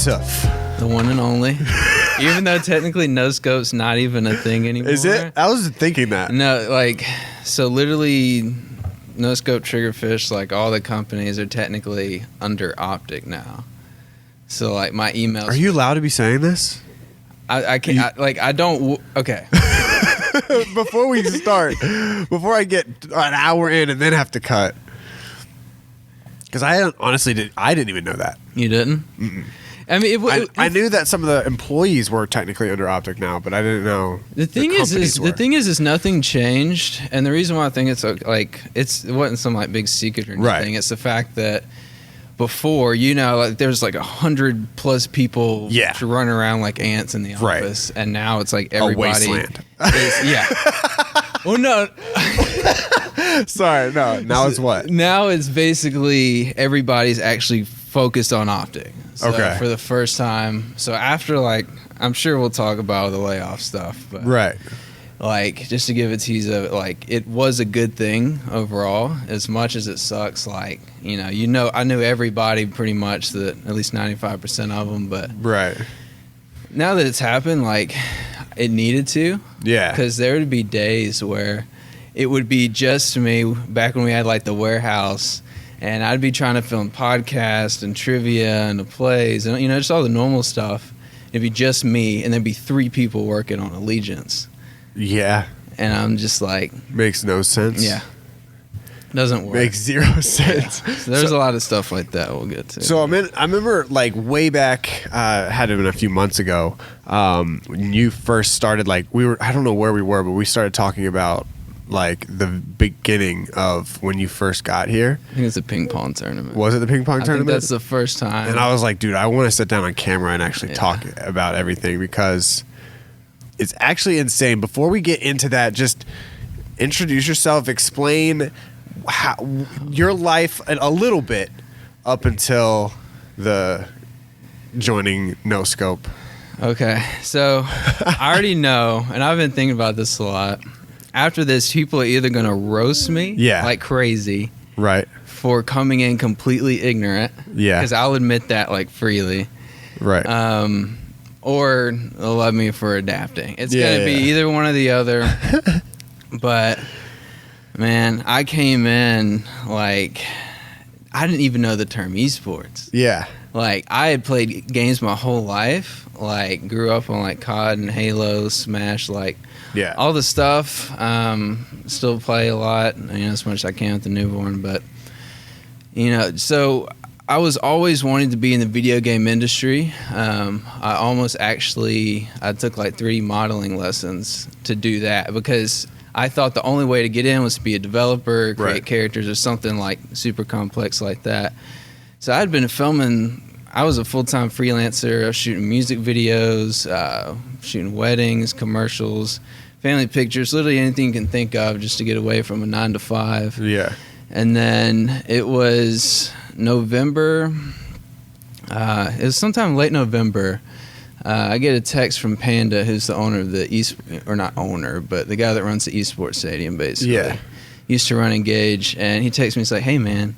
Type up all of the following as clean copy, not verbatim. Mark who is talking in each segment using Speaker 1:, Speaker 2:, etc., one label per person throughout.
Speaker 1: Joseph.
Speaker 2: The one and only. Even though technically no scope's not even a thing anymore.
Speaker 1: Is it? I was thinking that.
Speaker 2: No, like, so literally no scope triggerfish, like all the companies are technically under Optic now. So like my emails.
Speaker 1: Are you allowed to be saying this?
Speaker 2: I can't, I don't, okay.
Speaker 1: Before we start, before I get an hour in and then have to cut. Because I didn't even know that.
Speaker 2: You didn't?
Speaker 1: Mm-mm.
Speaker 2: I mean,
Speaker 1: I knew that some of the employees were technically under Optic now, but I didn't know
Speaker 2: the thing is nothing changed, and the reason why I think it's like it wasn't some like big secret or anything.
Speaker 1: Right.
Speaker 2: It's the fact that before, like there's like 100+ people running around like ants in the office, and now it's like everybody.
Speaker 1: A wasteland.
Speaker 2: Yeah. Well, no.
Speaker 1: Sorry, no. Now it's what?
Speaker 2: Now it's basically everybody's actually focused on Optic. So for the first time. So after I'm sure we'll talk about the layoff stuff, but
Speaker 1: right.
Speaker 2: Like just to give a tease of it, like it was a good thing overall, as much as it sucks. Like I knew everybody pretty much, that at least 95% of them, but
Speaker 1: right
Speaker 2: now that it's happened, like it needed to, because there would be days where it would be just me back when we had like the warehouse. And I'd be trying to film podcasts and trivia and the plays and, just all the normal stuff. It'd be just me, and there'd be 3 people working on Allegiance.
Speaker 1: Yeah.
Speaker 2: And I'm just like...
Speaker 1: Makes no sense.
Speaker 2: Yeah. Doesn't work.
Speaker 1: Makes zero sense.
Speaker 2: Yeah. So there's a lot of stuff like that we'll get to.
Speaker 1: So I remember like way back, had been a few months ago, when you first started, like I don't know where we were, but we started talking about like the beginning of when you first got here.
Speaker 2: I think it's a ping pong tournament.
Speaker 1: Was it the ping pong tournament?
Speaker 2: I think that's the first time.
Speaker 1: And I was like, dude, I want to sit down on camera and actually talk about everything, because it's actually insane. Before we get into that, just introduce yourself, explain how your life a little bit up until the joining No Scope.
Speaker 2: Okay, so I already know, and I've been thinking about this a lot. After this, people are either going to roast me like crazy,
Speaker 1: right,
Speaker 2: for coming in completely ignorant, because I'll admit that like freely,
Speaker 1: right,
Speaker 2: or they'll love me for adapting. It's going to be either one or the other. But man, I came in like I didn't even know the term esports. Yeah. Like I had played games my whole life, like grew up on like COD and Halo, Smash, like all the stuff. Still play a lot, as much as I can with the newborn, but so I was always wanting to be in the video game industry. I took like 3D modeling lessons to do that, because I thought the only way to get in was to be a developer, create characters or something like super complex like that. So I'd been filming. I was a full-time freelancer. I was shooting music videos, shooting weddings, commercials, family pictures, literally anything you can think of just to get away from a 9-to-5. Yeah. And then it was November. It was sometime late November. I get a text from Panda, who's the owner of the not owner, but the guy that runs the esports stadium, basically. Yeah. He used to run Engage, and he texts me, he's like, "Hey man,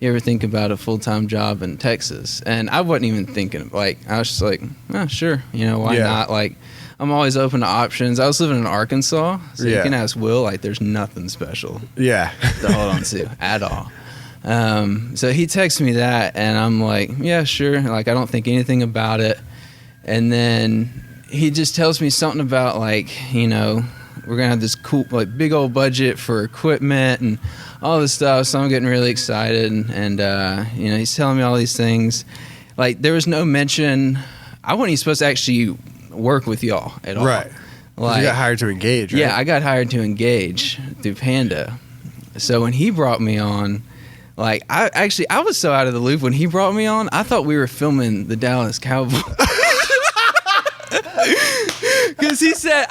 Speaker 2: you ever think about a full-time job in Texas?" And I wasn't even thinking, I was just like, "Oh, sure, why not?" Like, I'm always open to options. I was living in Arkansas, so you can ask Will, like, there's nothing special to hold on to at all. So he texts me that, and I'm like, yeah, sure. Like, I don't think anything about it. And then he just tells me something about, like, we're going to have this cool, like, big old budget for equipment and all this stuff. So I'm getting really excited. And he's telling me all these things. Like, there was no mention. I wasn't even supposed to actually work with y'all at all. Right. Like,
Speaker 1: you got hired to Engage, right?
Speaker 2: Yeah, I got hired to Engage through Panda. So when he brought me on, like, I was so out of the loop when he brought me on. I thought we were filming the Dallas Cowboys. Because he said,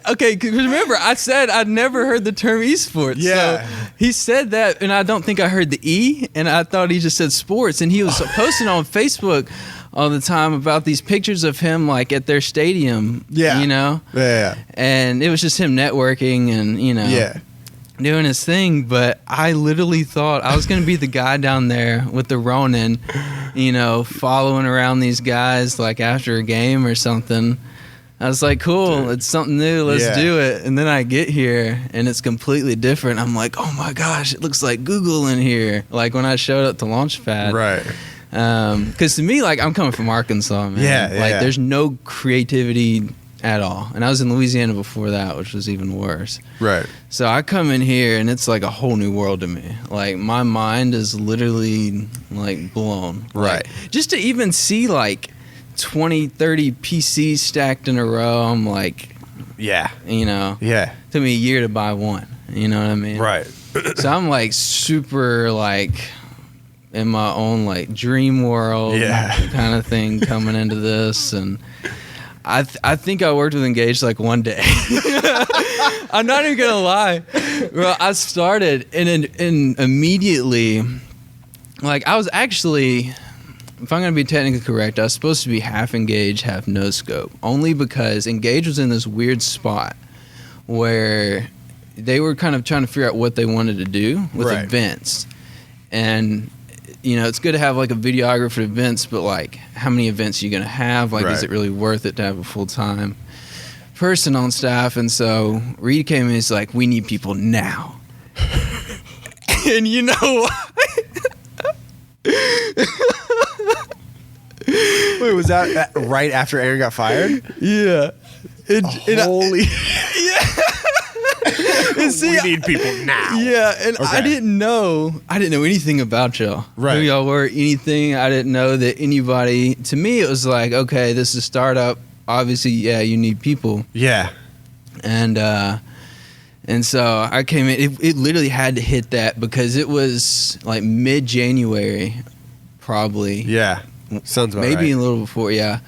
Speaker 2: because remember, I said I'd never heard the term esports. Yeah. So he said that, and I don't think I heard the E, and I thought he just said sports. And he was posting on Facebook all the time about these pictures of him, like, at their stadium. Yeah. Yeah. And it was just him networking and, doing his thing, but I literally thought I was going to be the guy down there with the Ronin, you know, following around these guys like after a game or something. I was like, cool, it's something new, let's do it. And then I get here and it's completely different. I'm like, oh my gosh, it looks like Google in here. Like when I showed up to Launchpad.
Speaker 1: Right.
Speaker 2: Because to me, like, I'm coming from Arkansas, man.
Speaker 1: Yeah.
Speaker 2: There's no creativity at all. And I was in Louisiana before that, which was even worse.
Speaker 1: Right.
Speaker 2: So I come in here and it's like a whole new world to me. Like my mind is literally like blown.
Speaker 1: Right.
Speaker 2: Like, just to even see like 20, 30 PCs stacked in a row, I'm like, you know, took me a year to buy one. You know what I mean?
Speaker 1: Right.
Speaker 2: So I'm like super like in my own like dream world kind of thing coming into this. And I think I worked with Engage like one day. I'm not even gonna lie. Well, I started and immediately, like I was actually, if I'm gonna be technically correct, I was supposed to be half Engage, half no scope. Only because Engage was in this weird spot where they were kind of trying to figure out what they wanted to do with events. And you know, it's good to have like a videographer at events, but like how many events are you going to have? Like, is it really worth it to have a full-time person on staff? And so Reed came in and he's like, we need people now. And you know what?
Speaker 1: Wait, was that right after Aaron got fired?
Speaker 2: Yeah.
Speaker 1: Holy.
Speaker 2: And see,
Speaker 1: we need people now.
Speaker 2: Yeah, and I didn't know anything about y'all.
Speaker 1: Right.
Speaker 2: Who y'all were, anything. I didn't know that anybody. To me, it was like, okay, this is a startup. Obviously, you need people.
Speaker 1: Yeah.
Speaker 2: And so I came in. It literally had to hit that because it was like mid-January, probably.
Speaker 1: Yeah. Sounds about
Speaker 2: maybe
Speaker 1: right.
Speaker 2: a little before. Yeah.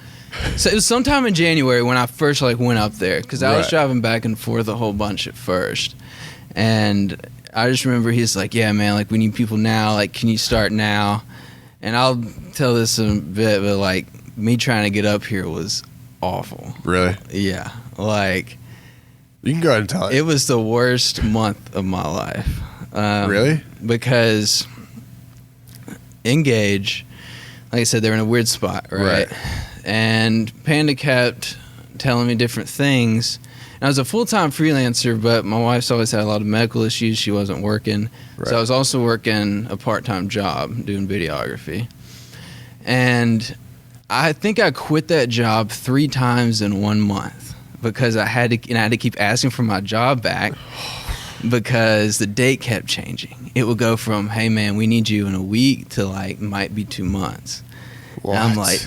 Speaker 2: So it was sometime in January when I first like went up there because I was driving back and forth a whole bunch at first, and I just remember he's like, "Yeah, man, like we need people now. Like, can you start now?" And I'll tell this in a bit, but like me trying to get up here was awful.
Speaker 1: Really?
Speaker 2: Yeah, like
Speaker 1: you can go ahead and tell it.
Speaker 2: It was the worst month of my life.
Speaker 1: Really?
Speaker 2: Because Engage, like I said, they're in a weird spot, right? And Panda kept telling me different things. And I was a full-time freelancer, but my wife's always had a lot of medical issues. She wasn't working. So I was also working a part-time job doing videography. And I think I quit that job 3 times in 1 month because I had to keep asking for my job back because the date kept changing. It would go from, hey, man, we need you in a week to, like, might be 2 months.
Speaker 1: What?
Speaker 2: And I'm like...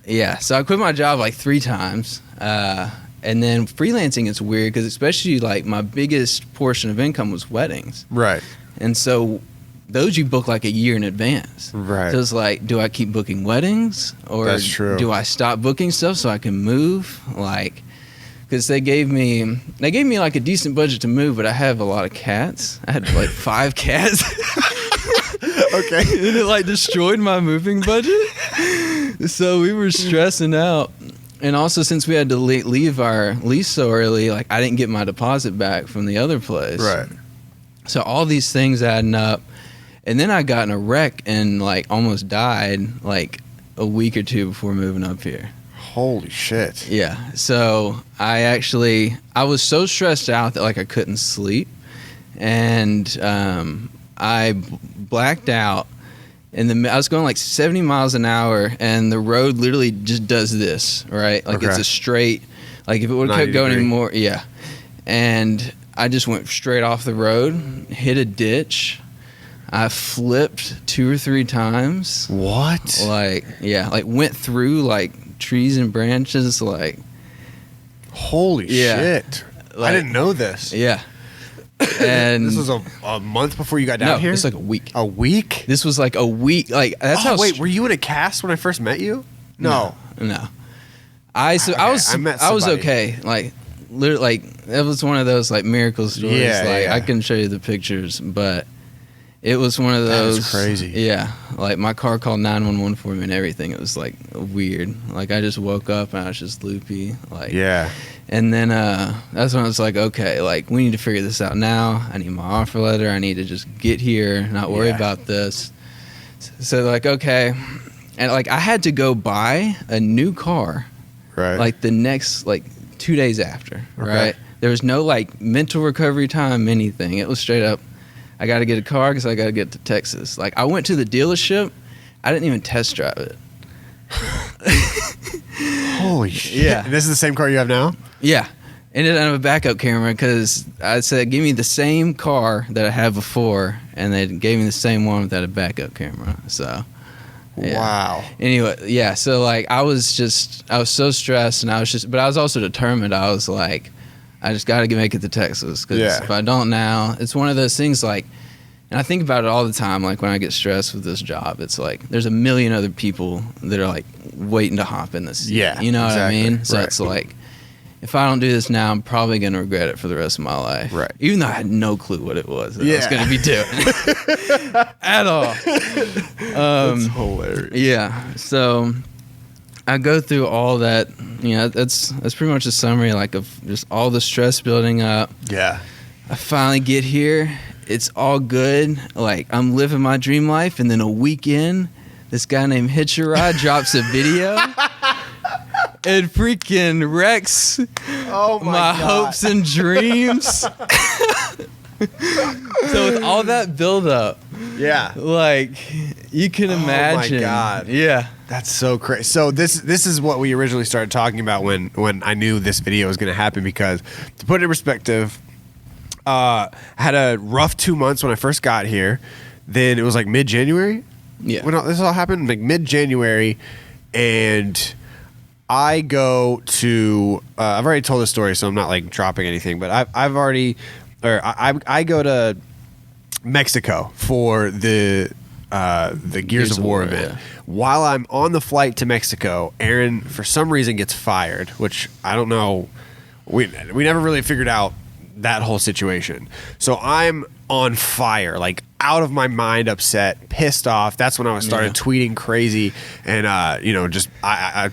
Speaker 2: Yeah, so I quit my job like 3 times, and then freelancing is weird because especially like my biggest portion of income was weddings,
Speaker 1: right?
Speaker 2: And so those you book like a year in advance,
Speaker 1: right?
Speaker 2: So it's like, do I keep booking weddings or
Speaker 1: That's true.
Speaker 2: Do I stop booking stuff so I can move? Like, because they gave me like a decent budget to move, but I have a lot of cats. I had like 5 cats.
Speaker 1: Okay,
Speaker 2: and it like destroyed my moving budget. So we were stressing out, and also since we had to leave our lease so early, like I didn't get my deposit back from the other place.
Speaker 1: Right.
Speaker 2: So all these things adding up, and then I got in a wreck and like almost died like a week or 2 before moving up here.
Speaker 1: Holy shit.
Speaker 2: Yeah. So I was so stressed out that like I couldn't sleep, and I blacked out. And I was going like 70 miles an hour, and the road literally just does this, right? Like it's a straight, like if it would have kept going anymore, yeah. And I just went straight off the road, hit a ditch. I flipped 2 or 3 times.
Speaker 1: What?
Speaker 2: Like, yeah, like went through like trees and branches, like.
Speaker 1: Holy shit.
Speaker 2: Like,
Speaker 1: I didn't know this.
Speaker 2: Yeah. And
Speaker 1: this was a month before you got down here?
Speaker 2: No, it's like a week.
Speaker 1: A week?
Speaker 2: This was like a week. Like that's how.
Speaker 1: Wait, were you in a cast when I first met you? No.
Speaker 2: I was okay. Like literally, like that was one of those like miracle stories. Yeah, I can show you the pictures, but it was one of those.
Speaker 1: That's crazy.
Speaker 2: Yeah, like my car called 911 for me and everything. It was like weird. Like I just woke up and I was just loopy. Like And then that's when I was like, okay, like we need to figure this out now. I need my offer letter. I need to just get here, not worry about this. So like, okay. And like I had to go buy a new car.
Speaker 1: Right.
Speaker 2: Like the next, like 2 days after, right? There was no like mental recovery time, anything. It was straight up, I got to get a car because I got to get to Texas. Like I went to the dealership. I didn't even test drive it.
Speaker 1: Holy shit.
Speaker 2: Yeah.
Speaker 1: And this is the same car you have now?
Speaker 2: Yeah. And it didn't have a backup camera because I said, give me the same car that I had before. And they gave me the same one without a backup camera. So, yeah.
Speaker 1: Wow.
Speaker 2: Anyway, yeah. So, like, I was so stressed and but I was also determined. I was like, I just got to make it to Texas because if I don't now, it's one of those things like, and I think about it all the time, like when I get stressed with this job, it's like there's a million other people that are like waiting to hop in the seat.
Speaker 1: Yeah,
Speaker 2: you know what I mean? So
Speaker 1: right.
Speaker 2: it's like, if I don't do this now, I'm probably going to regret it for the rest of my life.
Speaker 1: Right.
Speaker 2: Even though I had no clue what it was that I was going to be doing at all.
Speaker 1: That's hilarious.
Speaker 2: Yeah. So I go through all that. You know, that's pretty much a summary, like of just all the stress building up.
Speaker 1: Yeah.
Speaker 2: I finally get here. It's all good. Like, I'm living my dream life. And then a weekend, this guy named Hitcherod drops a video and freaking wrecks my hopes and dreams. So with all that buildup, like, you can imagine.
Speaker 1: Oh, my God.
Speaker 2: Yeah.
Speaker 1: That's so crazy. So this is what we originally started talking about when I knew this video was going to happen, because to put it in perspective, I had a rough 2 months when I first got here. Then it was like mid-January.
Speaker 2: Yeah.
Speaker 1: When this all happened, like mid-January, and I go to. I've already told this story, so I'm not like dropping anything. But I go to Mexico for the Gears of War event.
Speaker 2: Yeah.
Speaker 1: While I'm on the flight to Mexico, Aaron for some reason gets fired, which I don't know. We never really figured out that whole situation. So I'm on fire, like out of my mind, upset, pissed off. That's when I started tweeting crazy, and just I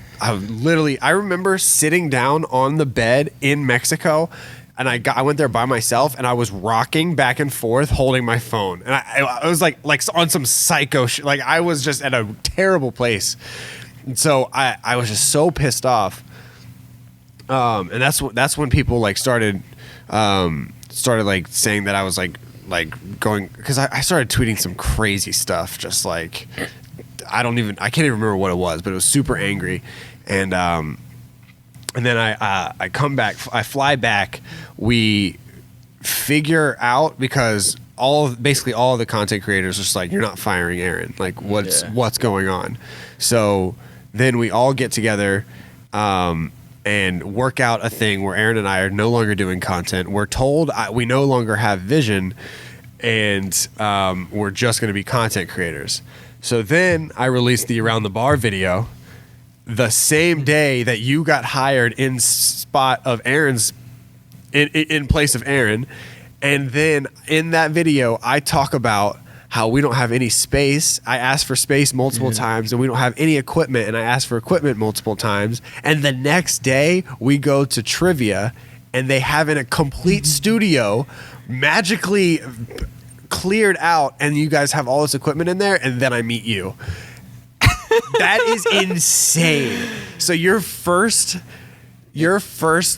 Speaker 1: literally I remember sitting down on the bed in Mexico, and I went there by myself, and I was rocking back and forth holding my phone, and I was like on some psycho shit. Like I was just at a terrible place, and so I was just so pissed off. And that's when people like started like saying that I was like going, because I started tweeting some crazy stuff, just like I can't even remember what it was, but it was super angry, and then I come back, I fly back, we figure out, because basically all of the content creators are just like, you're not firing Aaron, like what's going on. So then we all get together and work out a thing where Aaron and I are no longer doing content. We're told we no longer have vision, and we're just going to be content creators. So then I released the Around the Bar video the same day that you got hired in spot of Aaron's, in place of Aaron. And then in that video, I talk about how we don't have any space. I asked for space multiple times, and we don't have any equipment, and I asked for equipment multiple times. And the next day, we go to trivia, and they have in a complete studio magically cleared out, and you guys have all this equipment in there, and then I meet you. That is insane. So your first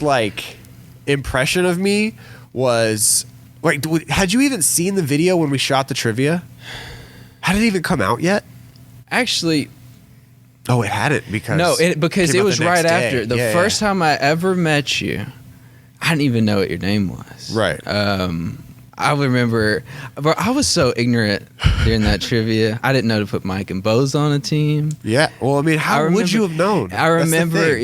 Speaker 1: like impression of me was, wait, had you even seen the video when we shot the trivia? Had it even come out yet?
Speaker 2: Actually,
Speaker 1: oh, it hadn't, because
Speaker 2: it was right after the first time I ever met you. I didn't even know what your name was.
Speaker 1: Right.
Speaker 2: I remember, bro, I was so ignorant during that trivia. I didn't know to put Mike and Bose on a team.
Speaker 1: Yeah. Well, I mean, how would you have known?
Speaker 2: I remember,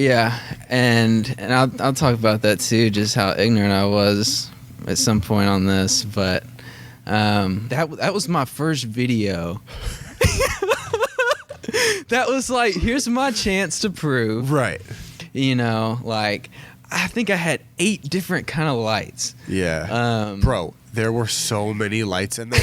Speaker 2: and I'll talk about that too, just how ignorant I was at some point on this, but that was my first video. That was like, here's my chance to prove.
Speaker 1: Right.
Speaker 2: Like, I think I had 8 different kind of lights.
Speaker 1: Yeah. Bro, there were so many lights in there.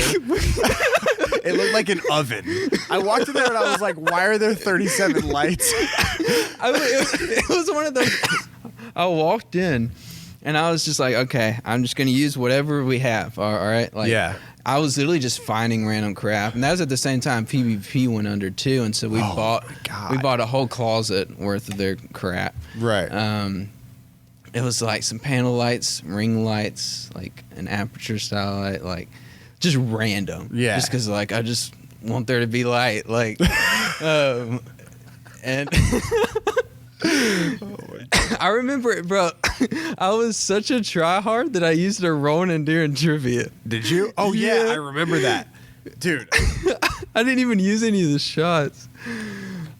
Speaker 1: It looked like an oven. I walked in there and I was like, why are there 37 lights?
Speaker 2: It was one of those. I walked in and I was just like, okay, I'm just going to use whatever we have. All right. Like,
Speaker 1: yeah.
Speaker 2: I was literally just finding random crap. And that was at the same time PvP went under too. And so we bought a whole closet worth of their crap.
Speaker 1: Right.
Speaker 2: It was like some panel lights, ring lights, like an aperture style light, like just random.
Speaker 1: Yeah.
Speaker 2: Just because like I just want there to be light. Like, and I remember it, bro. I was such a tryhard that I used a Ronin during trivia.
Speaker 1: Did you? Oh, yeah. I remember that. Dude.
Speaker 2: I didn't even use any of the shots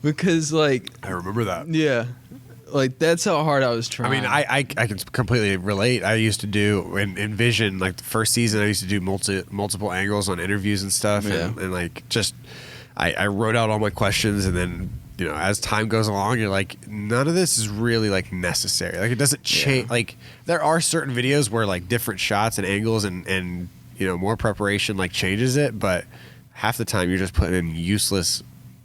Speaker 2: because, like...
Speaker 1: I remember that.
Speaker 2: Yeah. Like, that's how hard I was trying.
Speaker 1: I mean, I can completely relate. I used to do, in Vision, like, the first season, I used to do multiple angles on interviews and stuff.
Speaker 2: Yeah.
Speaker 1: And like, just... I wrote out all my questions, and then... You know, as time goes along, you're like, none of this is really like necessary. Like, it doesn't change.
Speaker 2: Yeah.
Speaker 1: Like, there are certain videos where like different shots and angles and you know, more preparation like changes it, but half the time you're just putting in useless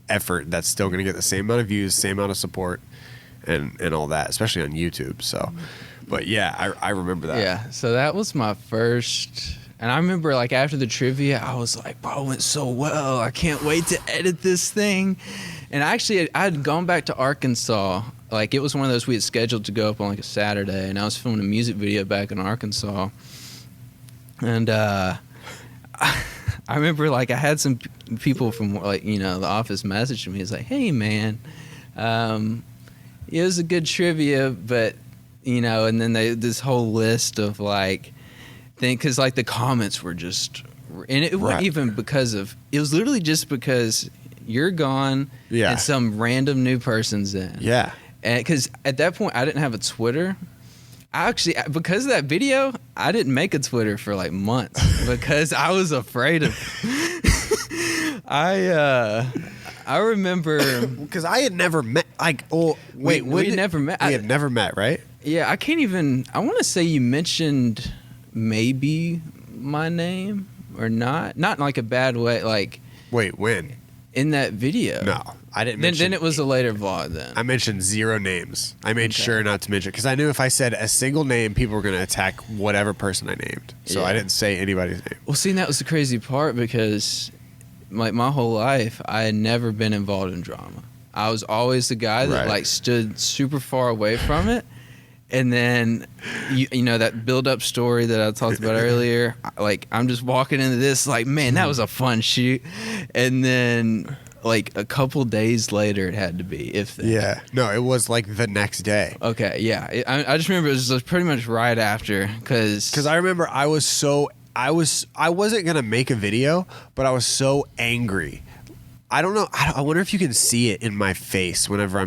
Speaker 1: effort that's still going to get the same amount of views, same amount of support, and all that, especially on YouTube. So, but yeah, I remember that.
Speaker 2: Yeah, so that was my first. And I remember, like, after the trivia, I was like, bro, it went so well. I can't wait to edit this thing. And actually, I had gone back to Arkansas. Like, it was one of those we had scheduled to go up on, like, a Saturday. And I was filming a music video back in Arkansas. And I remember, like, I had some people from, like, you know, the office message me. It's like, hey, man, it was a good trivia, but, you know, and then this whole list of, like, because like the comments were just, and it wasn't even because of, it was literally just because you're gone and some random new person's in.
Speaker 1: Yeah.
Speaker 2: And because at that point I didn't have a Twitter. I actually, because of that video, I didn't make a Twitter for like months because I was afraid of. I remember
Speaker 1: because I had never met. Like, oh wait,
Speaker 2: we never met.
Speaker 1: We had never met, right?
Speaker 2: Yeah, I can't even. I want to say you mentioned maybe my name or not in like a bad way. Like,
Speaker 1: wait, when?
Speaker 2: In that video?
Speaker 1: No, I didn't mention.
Speaker 2: Then it was a later vlog then.
Speaker 1: I mentioned 0 names. I made sure not to mention, because I knew if I said a single name, people were going to attack whatever person I named. So I didn't say anybody's name.
Speaker 2: Well, see, that was the crazy part, because like my whole life, I had never been involved in drama. I was always the guy that like stood super far away from it. And then, you know, that build-up story that I talked about earlier, like, I'm just walking into this, like, man, that was a fun shoot. And then, like, a couple days later, it had to be, if that.
Speaker 1: Yeah. No, it was, like, the next day.
Speaker 2: Okay, yeah. I just remember it was pretty much right after, because
Speaker 1: I remember I wasn't going to make a video, but I was so angry. I don't know. I wonder if you can see it in my face whenever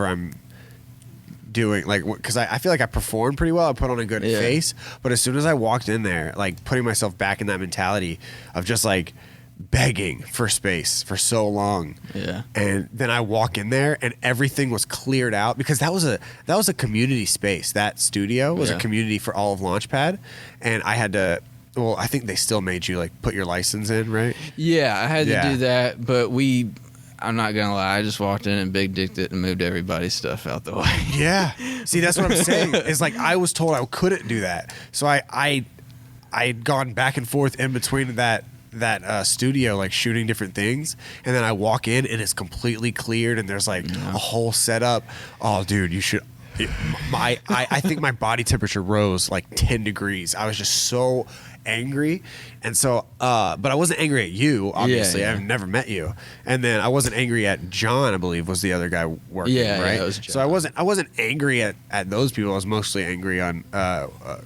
Speaker 1: I'm doing, like, because I feel like I performed pretty well. I put on a good face, but as soon as I walked in there, like, putting myself back in that mentality of just like begging for space for so long, and then I walk in there and everything was cleared out, because that was a community space. That studio was a community for all of Launchpad, and I had to. Well, I think they still made you like put your license in, right? Yeah,
Speaker 2: I had to do that, but I'm not gonna lie, I just walked in and big dicked it and moved everybody's stuff out the way.
Speaker 1: Yeah. See, that's what I'm saying. It's like I was told I couldn't do that. So I'd gone back and forth in between that studio, like shooting different things, and then I walk in and it's completely cleared and there's like a whole setup. Oh, dude, you should. I think my body temperature rose like 10 degrees. I was just so angry, and so but I wasn't angry at you, obviously. I've never met you. And then I wasn't angry at John, I believe was the other guy working, right?
Speaker 2: It was John.
Speaker 1: So I wasn't angry at those people. I was mostly angry on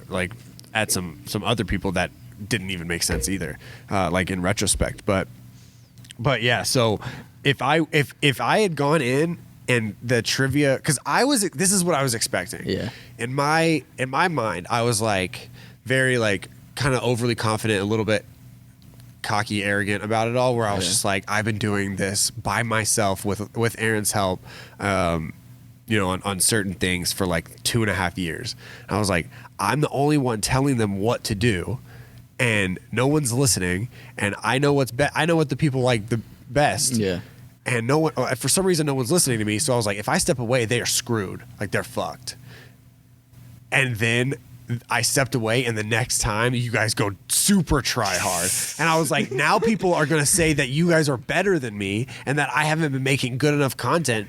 Speaker 1: like at some other people that didn't even make sense either, like in retrospect. But yeah, so if I had gone in and the trivia, because this is what I was expecting.
Speaker 2: Yeah.
Speaker 1: In my mind, I was like very like kind of overly confident, a little bit cocky, arrogant about it all, where I was just like, I've been doing this by myself with Aaron's help, you know, on certain things for like 2.5 years. And I was like, I'm the only one telling them what to do, and no one's listening, and I know what the people like the best.
Speaker 2: Yeah.
Speaker 1: And no one, for some reason, no one's listening to me. So I was like, if I step away, they are screwed. Like, they're fucked. And then I stepped away, and the next time you guys go super try hard. And I was like, now people are going to say that you guys are better than me and that I haven't been making good enough content.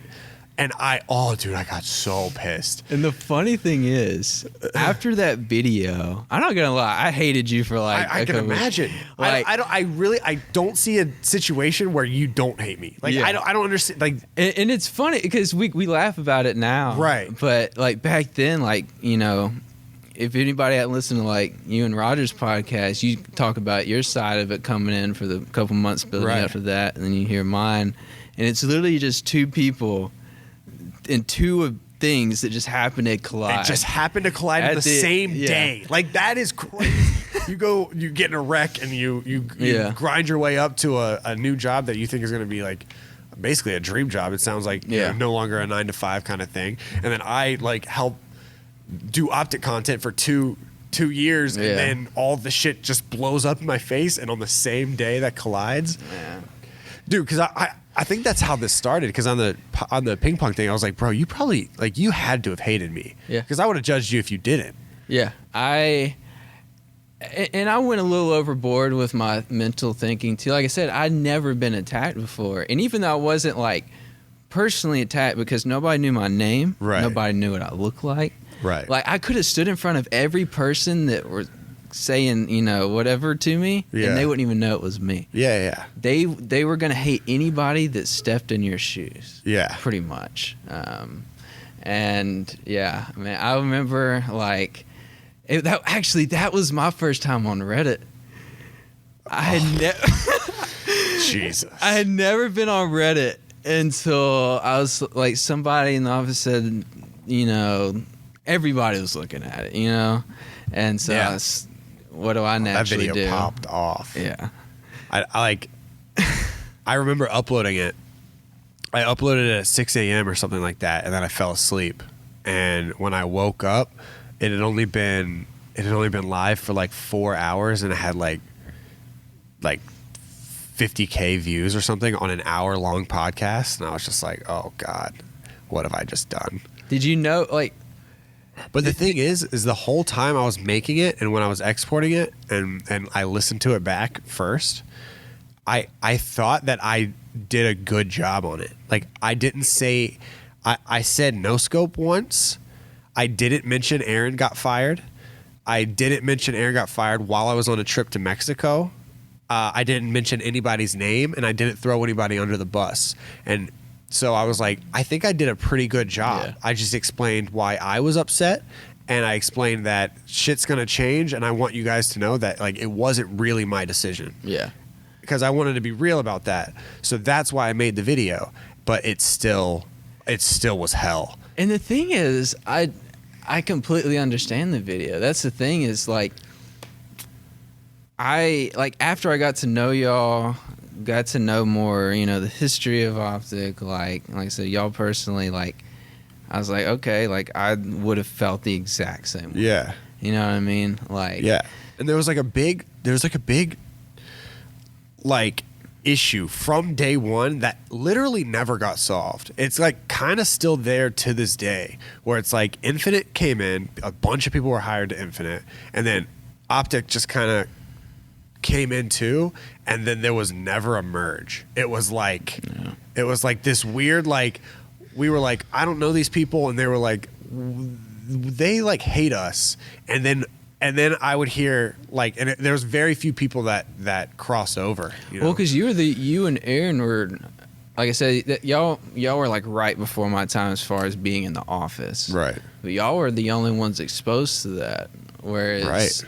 Speaker 1: And I got so pissed.
Speaker 2: And the funny thing is, after that video, I'm not gonna lie, I hated you for like.
Speaker 1: I can imagine. Like, I don't see a situation where you don't hate me. Like, yeah. I don't understand. Like,
Speaker 2: and it's funny because we laugh about it now,
Speaker 1: right?
Speaker 2: But like back then, like, you know, if anybody had listened to like you and Roger's podcast, you talk about your side of it coming in for the couple months building up to that, and then you hear mine, and it's literally just two people. And two things that just happened to collide.
Speaker 1: It just happened to collide on the same day. Like, that is crazy. You get in a wreck and you grind your way up to a new job that you think is going to be like basically a dream job. It sounds like you know, no longer a 9-to-5 kind of thing. And then I like help do optic content for two years, and then all the shit just blows up in my face, and on the same day that collides.
Speaker 2: Yeah.
Speaker 1: Dude, because I think that's how this started. Because on the ping pong thing, I was like, bro, you probably like you had to have hated me.
Speaker 2: Yeah.
Speaker 1: Because I would have judged you if you didn't.
Speaker 2: Yeah, I went a little overboard with my mental thinking too. Like I said, I'd never been attacked before, and even though I wasn't like personally attacked because nobody knew my name, nobody knew what I looked like.
Speaker 1: Right.
Speaker 2: Like I could have stood in front of every person that were saying, you know, whatever to me, and they wouldn't even know it was me.
Speaker 1: Yeah.
Speaker 2: They were gonna hate anybody that stepped in your shoes.
Speaker 1: Yeah.
Speaker 2: Pretty much. And yeah, man, I remember like that was my first time on Reddit. I had
Speaker 1: Jesus.
Speaker 2: I had never been on Reddit until I was like somebody in the office said, you know, everybody was looking at it, you know, and so I was, what do I naturally do?
Speaker 1: That video popped off.
Speaker 2: Yeah.
Speaker 1: I remember uploading it. I uploaded it at 6 a.m. or something like that, and then I fell asleep. And when I woke up, it had only been live for like 4 hours, and it had like 50K views or something on an hour-long podcast. And I was just like, oh God, what have I just done?
Speaker 2: Did you know, like...
Speaker 1: But the thing is the whole time I was making it and when I was exporting it and I listened to it back first, I thought that I did a good job on it. Like, I didn't say... I said no scope once. I didn't mention Aaron got fired. I didn't mention Aaron got fired while I was on a trip to Mexico. I didn't mention anybody's name, and I didn't throw anybody under the bus. And so I was like, I think I did a pretty good job. Yeah. I just explained why I was upset, and I explained that shit's going to change, and I want you guys to know that like it wasn't really my decision.
Speaker 2: Yeah.
Speaker 1: Because I wanted to be real about that. So that's why I made the video. But it still was hell.
Speaker 2: And the thing is, I completely understand the video. That's the thing is like after I got to know y'all, got to know more, you know, the history of optic, like I said, y'all personally, like I was like, okay, like I would have felt the exact same way.
Speaker 1: Yeah.
Speaker 2: You know what I mean? Like,
Speaker 1: yeah. And there was a big issue from day one that literally never got solved. It's like kind of still there to this day, where it's like Infinite came in, a bunch of people were hired to Infinite, and then Optic just kind of came in too, and then there was never a merge. It was like this weird, like we were like, I don't know these people, and they were like, they like hate us, and then I would hear like, and there was very few people that cross over. You know?
Speaker 2: Well, because you and Aaron were, like I said, that y'all were like right before my time as far as being in the office.
Speaker 1: Right.
Speaker 2: But y'all were the only ones exposed to that. Whereas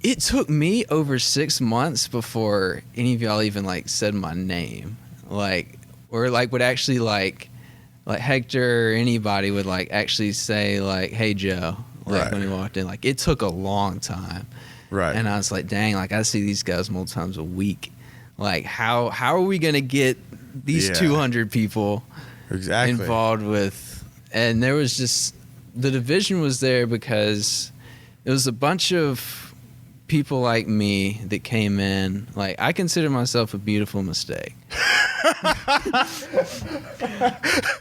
Speaker 2: it took me over 6 months before any of y'all even like said my name, like, or like would actually like Hector or anybody would like actually say like, hey Joe. Like when he walked in, like it took a long time,
Speaker 1: right? And
Speaker 2: I was like, "Dang! Like I see these guys multiple times a week. Like how are we gonna get these 200 people involved with?" And there was just the division was there because it was a bunch of people like me that came in. Like I consider myself a beautiful mistake.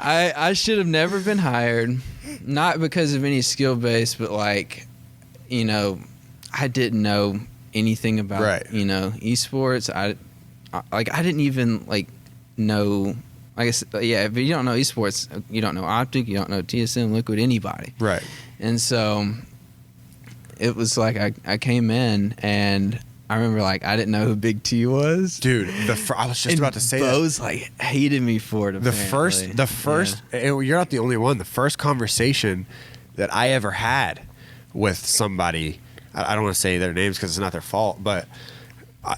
Speaker 2: I should have never been hired. not because of any skill base, but like, you know, I didn't know anything about esports. I didn't even like know. I guess if you don't know esports, you don't know Optic, you don't know TSM, Liquid, anybody.
Speaker 1: Right.
Speaker 2: And so it was like I came in and I remember like I didn't know who Big T was.
Speaker 1: Dude, I was just about to say
Speaker 2: Bo's like hated me for it. Apparently.
Speaker 1: The first you're not the only one. The first conversation that I ever had with somebody, I don't want to say their names because it's not their fault, but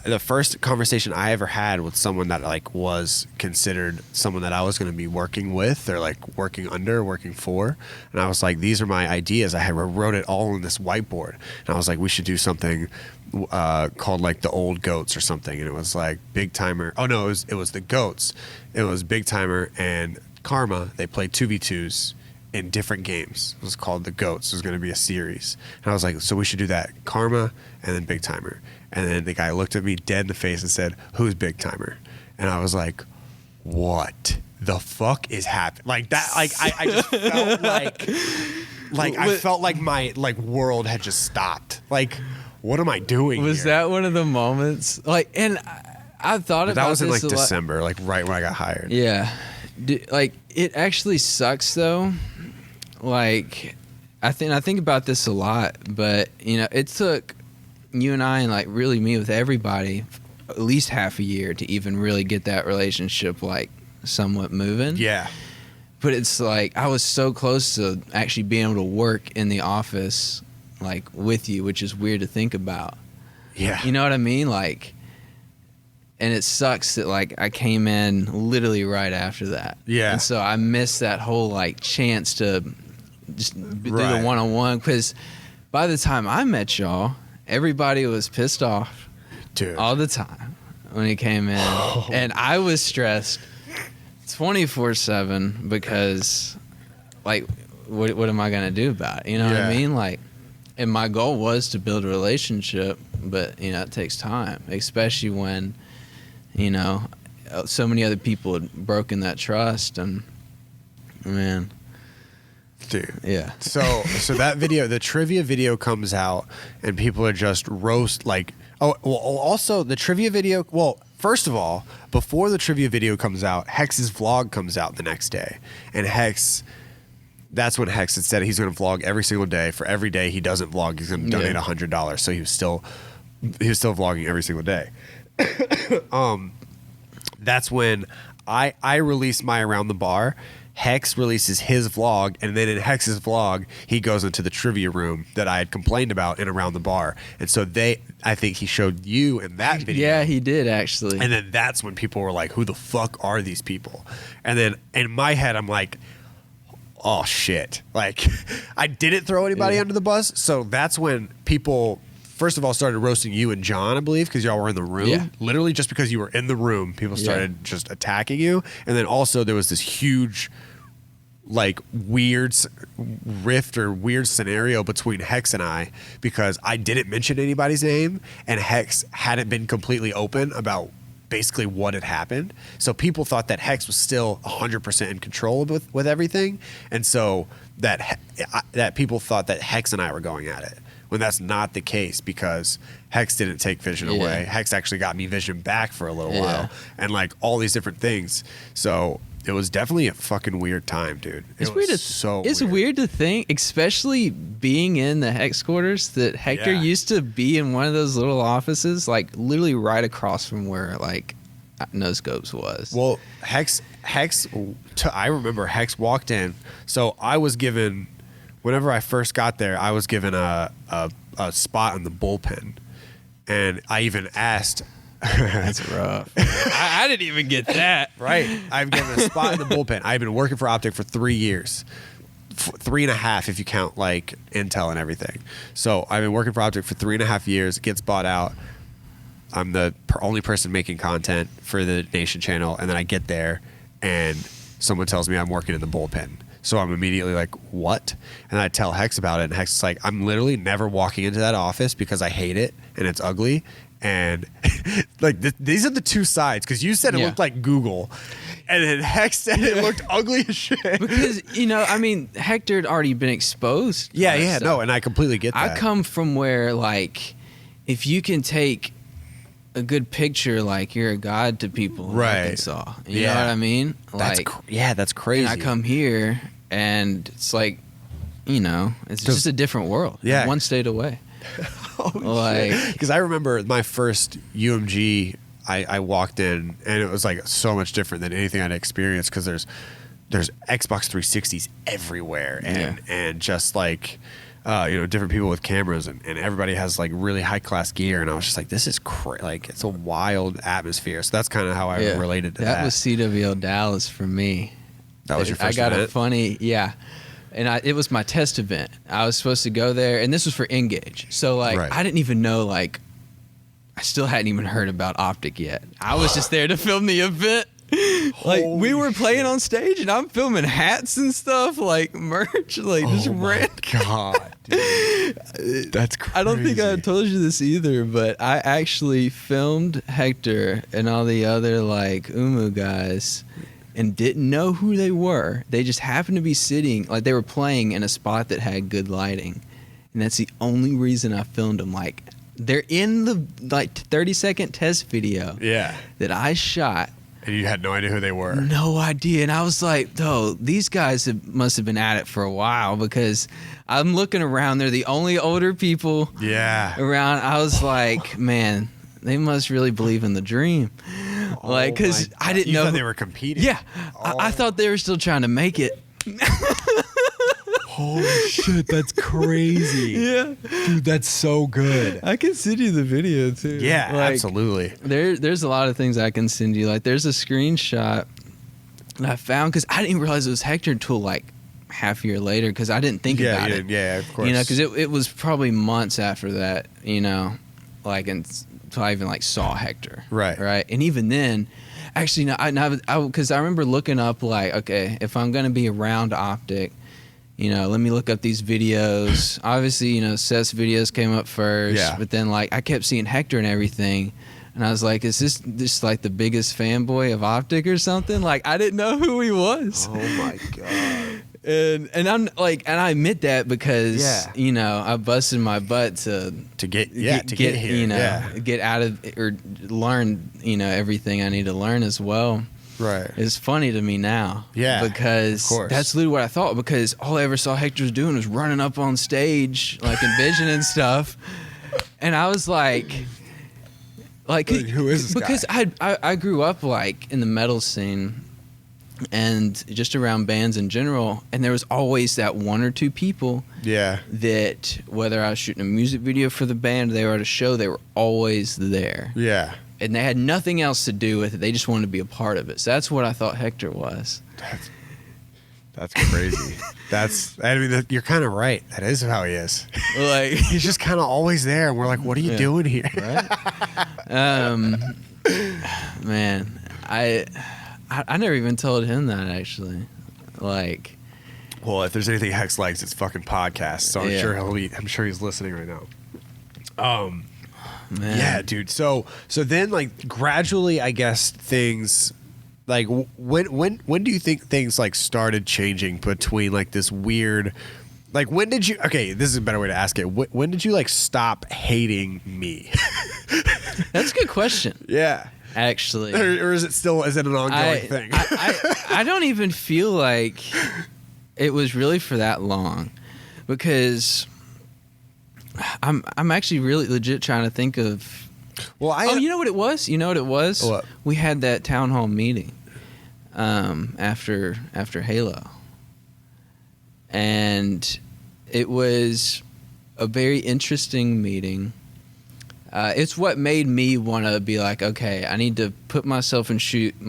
Speaker 1: the first conversation I ever had with someone that like was considered someone that I was going to be working with or like working under, working for, and I was like, these are my ideas. I wrote it all on this whiteboard, and I was like, we should do something called like the old goats or something, and it was like Big Timer. Oh no, it was the goats. It was Big Timer and Karma. They played 2v2s in different games. It was called the Goats. It was going to be a series, and I was like, so we should do that. Karma and then Big Timer. And then the guy looked at me dead in the face and said, who's Big Timer? And I was like, what the fuck is happening? Like that, like I just felt like I felt like my like world had just stopped. Like, what am I doing
Speaker 2: Was
Speaker 1: here?
Speaker 2: that one of the moments? Like, and I thought about
Speaker 1: that was in
Speaker 2: this
Speaker 1: like December, like right when I got hired.
Speaker 2: Yeah. Like, it actually sucks though. Like, I think about this a lot, but you know, it took you and I and like really me with everybody at least half a year to even really get that relationship like somewhat moving.
Speaker 1: Yeah.
Speaker 2: But it's like I was so close to actually being able to work in the office like with you, which is weird to think about.
Speaker 1: Yeah.
Speaker 2: You know what I mean? Like, and it sucks that like I came in literally right after that.
Speaker 1: Yeah.
Speaker 2: And so I missed that whole like chance to just do the one-on-one, because by the time I met y'all, everybody was pissed off,
Speaker 1: dude,
Speaker 2: all the time when he came in, and I was stressed 24/7 because, like, what am I gonna do about it? You know what I mean? Like, and my goal was to build a relationship, but you know it takes time, especially when you know so many other people had broken that trust, and man.
Speaker 1: Dude.
Speaker 2: Yeah.
Speaker 1: So that video, the trivia video comes out and people are just roast like, oh, well, also the trivia video. Well, first of all, before the trivia video comes out, Hex's vlog comes out the next day. And that's when Hex had said he's going to vlog every single day. For every day he doesn't vlog, he's going to donate $100. So he was still vlogging every single day. That's when I released my Around the Bar. Hex releases his vlog, and then in Hex's vlog, he goes into the trivia room that I had complained about in Around the Bar. And so I think he showed you in that video.
Speaker 2: Yeah, he did actually.
Speaker 1: And then that's when people were like, who the fuck are these people? And then in my head, I'm like, oh shit. Like, I didn't throw anybody under the bus. So that's when people, first of all, started roasting you and John, I believe, because y'all were in the room.
Speaker 2: Yeah.
Speaker 1: Literally just because you were in the room, people started just attacking you. And then also there was this huge, like, weird rift or weird scenario between Hex and I, because I didn't mention anybody's name and Hex hadn't been completely open about basically what had happened. So people thought that Hex was still 100% in control with everything. And so that people thought that Hex and I were going at it, when that's not the case, because Hex didn't take Vision away. Hex actually got me Vision back for a little while, and like all these different things. So it was definitely a fucking weird time, dude.
Speaker 2: It's weird. It's weird to think, especially being in the Hex quarters, that Hector used to be in one of those little offices, like literally right across from where like No Scopes was.
Speaker 1: Well, Hex. I remember Hex walked in. So I was given, whenever I first got there, I was given a spot in the bullpen, and I even asked.
Speaker 2: That's rough. I didn't even get that.
Speaker 1: Right. I've given a spot in the bullpen. I've been working for Optic for 3 years. 3.5 if you count like Intel and everything. So I've been working for Optic for 3.5 years. It gets bought out. I'm the only person making content for the Nation channel. And then I get there and someone tells me I'm working in the bullpen. So I'm immediately like, what? And I tell Hex about it, and Hex is like, I'm literally never walking into that office because I hate it and it's ugly. And like these are the two sides, because you said it looked like Google, and then Hex said it looked ugly as shit.
Speaker 2: Because I mean, Hector had already been exposed.
Speaker 1: No, and I completely get that.
Speaker 2: I come from where, like, if you can take a good picture, like, you're a god to people in Arkansas. You know what I mean? Like,
Speaker 1: that's crazy.
Speaker 2: And I come here, and it's like, it's just a different world.
Speaker 1: Yeah,
Speaker 2: I'm one state away.
Speaker 1: Because I remember my first UMG, I walked in, and it was like so much different than anything I'd experienced, because there's Xbox 360s everywhere, and just like different people with cameras, and everybody has like really high class gear, and I was just like, this is like, it's a wild atmosphere. So that's kind of how I related to that.
Speaker 2: That was CWO Dallas for me.
Speaker 1: That was your first
Speaker 2: I got
Speaker 1: event?
Speaker 2: a funny and it was my test event. I was supposed to go there, and this was for Engage. So, like, I didn't even know, like, I still hadn't even heard about Optic yet. I was just there to film the event. Like, we were playing on stage, and I'm filming hats and stuff, like, merch, like, just random.
Speaker 1: God, dude. That's crazy.
Speaker 2: I don't think I told you this either, but I actually filmed Hector and all the other, like, Umu guys, and didn't know who they were. They just happened to be sitting, like, they were playing in a spot that had good lighting. And that's the only reason I filmed them. Like, they're in the, like, 30-second test video that I shot.
Speaker 1: And you had no idea who they were?
Speaker 2: No idea. And I was like, these guys must have been at it for a while, because I'm looking around. They're the only older people around. I was like, man, they must really believe in the dream. Like, because I didn't know.
Speaker 1: You thought they were competing?
Speaker 2: Yeah. I thought they were still trying to make it.
Speaker 1: Holy shit, that's crazy.
Speaker 2: Yeah.
Speaker 1: Dude, that's so good.
Speaker 2: I can send you the video, too.
Speaker 1: Yeah,
Speaker 2: like,
Speaker 1: absolutely.
Speaker 2: There's a lot of things I can send you. Like, there's a screenshot that I found, because I didn't even realize it was Hector until, like, half a year later, because I didn't think about it.
Speaker 1: Yeah, of course.
Speaker 2: Because it was probably months after that, like, until I even, like, saw Hector. Right. And even then, actually, because I remember looking up, like, okay, if I'm going to be around Optic, let me look up these videos. Obviously, Seth's videos came up first, but then, like, I kept seeing Hector and everything, and I was like, is this just like the biggest fanboy of Optic or something? Like, I didn't know who he was.
Speaker 1: Oh my god.
Speaker 2: And I'm like, and I admit that because I busted my butt to get here, get out of, or learn everything I need to learn as well.
Speaker 1: Right.
Speaker 2: It's funny to me now.
Speaker 1: Yeah.
Speaker 2: Because that's literally what I thought, because all I ever saw Hector was doing was running up on stage, like, envisioning and stuff. And I was like,
Speaker 1: who is this
Speaker 2: because
Speaker 1: guy?
Speaker 2: I grew up, like, in the metal scene and just around bands in general, and there was always that one or two people that, whether I was shooting a music video for the band or they were at a show, they were always there.
Speaker 1: Yeah.
Speaker 2: And they had nothing else to do with it. They just wanted to be a part of it. So that's what I thought Hector was.
Speaker 1: That's crazy. You're kind of right. That is how he is.
Speaker 2: Like,
Speaker 1: he's just kind of always there, and we're like, what are you doing here?
Speaker 2: Right? Man, I never even told him that, actually. Like,
Speaker 1: well, if there's anything Hex likes, it's fucking podcasts. So I'm sure he's listening right now. Man. Yeah, dude. So then, like, gradually, I guess things, like, when do you think things, like, started changing between, like, this weird, like, when did you? Okay, this is a better way to ask it. When did you, like, stop hating me?
Speaker 2: That's a good question.
Speaker 1: Yeah.
Speaker 2: Actually,
Speaker 1: or is it an ongoing thing?
Speaker 2: I don't even feel like it was really for that long, because I'm actually really legit trying to think of. Well, you know what it was?
Speaker 1: What?
Speaker 2: We had that town hall meeting after Halo, and it was a very interesting meeting. It's what made me want to be like, okay, I need to put myself in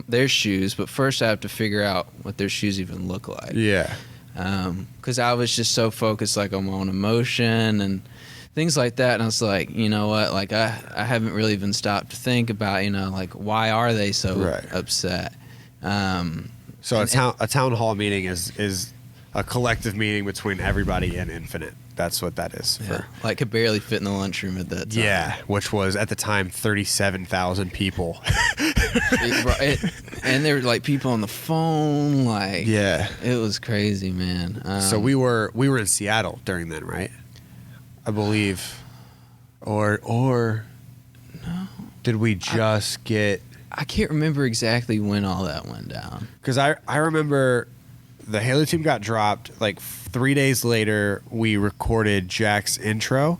Speaker 2: their shoes, but first I have to figure out what their shoes even look like. Yeah. Because I was just so focused, like, on my own emotion and things like that, and I was like, you know what, like, I haven't really even stopped to think about, like, why are they so upset?
Speaker 1: So a town hall meeting is a collective meeting between everybody and Infinite. That's what that is.
Speaker 2: Yeah. Like could barely fit in the lunchroom at that time.
Speaker 1: Yeah, which was at the time 37,000 people.
Speaker 2: And there were like people on the phone. Like,
Speaker 1: yeah,
Speaker 2: it was crazy, man.
Speaker 1: So we were in Seattle during then, right? I believe, or
Speaker 2: no.
Speaker 1: Did we just get?
Speaker 2: I can't remember exactly when all that went down.
Speaker 1: Because I remember the Halo team got dropped. Like 3 days later, we recorded Jack's intro.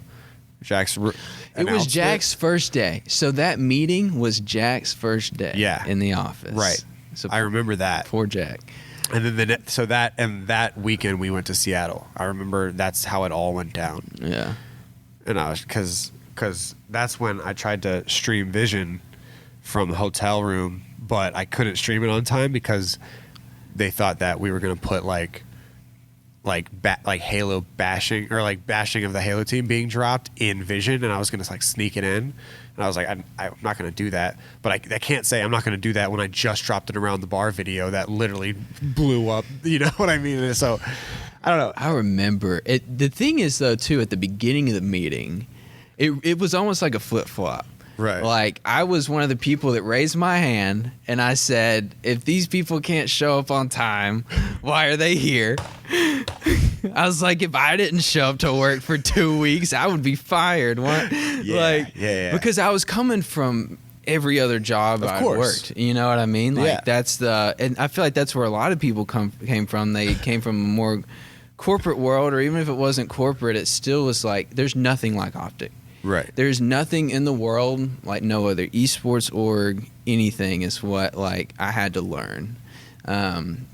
Speaker 2: It was Jack's first day. So that meeting was Jack's first day.
Speaker 1: Yeah.
Speaker 2: In the office.
Speaker 1: Right.
Speaker 2: So
Speaker 1: I remember that.
Speaker 2: Poor Jack.
Speaker 1: And then that weekend we went to Seattle. I remember that's how it all went down.
Speaker 2: Yeah.
Speaker 1: And I was because that's when I tried to stream Vision from the hotel room, but I couldn't stream it on time because they thought that we were going to put like Halo bashing or like bashing of the Halo team being dropped in Vision, and I was going to like sneak it in, and I was like, I'm not going to do that. But I can't say I'm not going to do that when I just dropped it around the bar video that literally blew up. You know what I mean? So I don't know.
Speaker 2: I remember it. The thing is though, too, at the beginning of the meeting, it was almost like a flip flop.
Speaker 1: Right.
Speaker 2: Like, I was one of the people that raised my hand, and I said, if these people can't show up on time, why are they here? I was like, if I didn't show up to work for 2 weeks, I would be fired. What?
Speaker 1: Yeah.
Speaker 2: Because I was coming from every other job I worked. You know what I mean? Like, and I feel like that's where a lot of people came from. They came from a more corporate world, or even if it wasn't corporate, it still was like, there's nothing like Optic.
Speaker 1: Right.
Speaker 2: There's nothing in the world like no other esports org, anything is what like I had to learn. And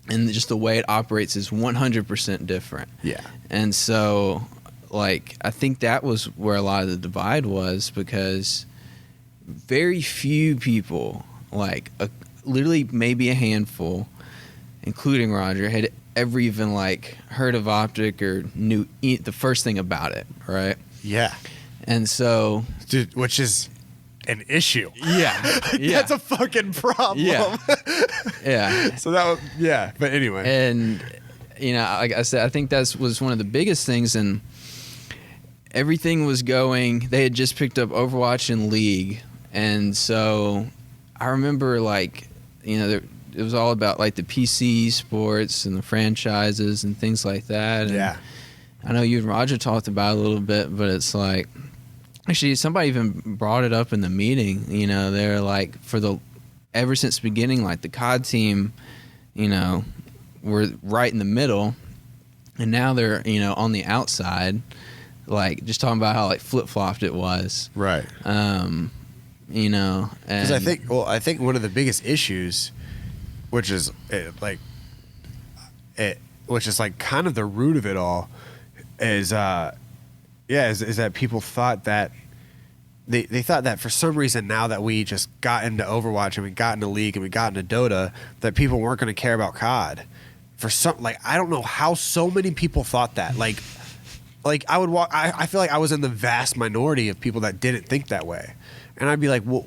Speaker 2: just the way it operates is 100% different.
Speaker 1: Yeah.
Speaker 2: And so like I think that was where a lot of the divide was, because very few people, like literally maybe a handful, including Roger, had ever even like heard of Optic or knew the first thing about it, right?
Speaker 1: Yeah.
Speaker 2: And so,
Speaker 1: dude, which is an issue.
Speaker 2: Yeah.
Speaker 1: That's a fucking problem.
Speaker 2: Yeah.
Speaker 1: So that was, but anyway.
Speaker 2: And, you know, like I said, I think that was one of the biggest things, and everything was going, they had just picked up Overwatch and League. And so I remember, like, you know, it was all about like the PC sports and the franchises and things like that. And I know you and Roger talked about it a little bit, but it's like, actually, somebody even brought it up in the meeting. You know, they're like, ever since the beginning, like the COD team, you know, were right in the middle, and now they're, you know, on the outside, like just talking about how like flip flopped it was.
Speaker 1: Right.
Speaker 2: You know,
Speaker 1: because I think one of the biggest issues, which is which is like kind of the root of it all, is that people thought that they thought that for some reason, now that we just got into Overwatch and we got into League and we got into Dota, that people weren't going to care about COD. For some, like, I don't know how so many people thought that. Like I would walk. I feel like I was in the vast minority of people that didn't think that way, and I'd be like, well,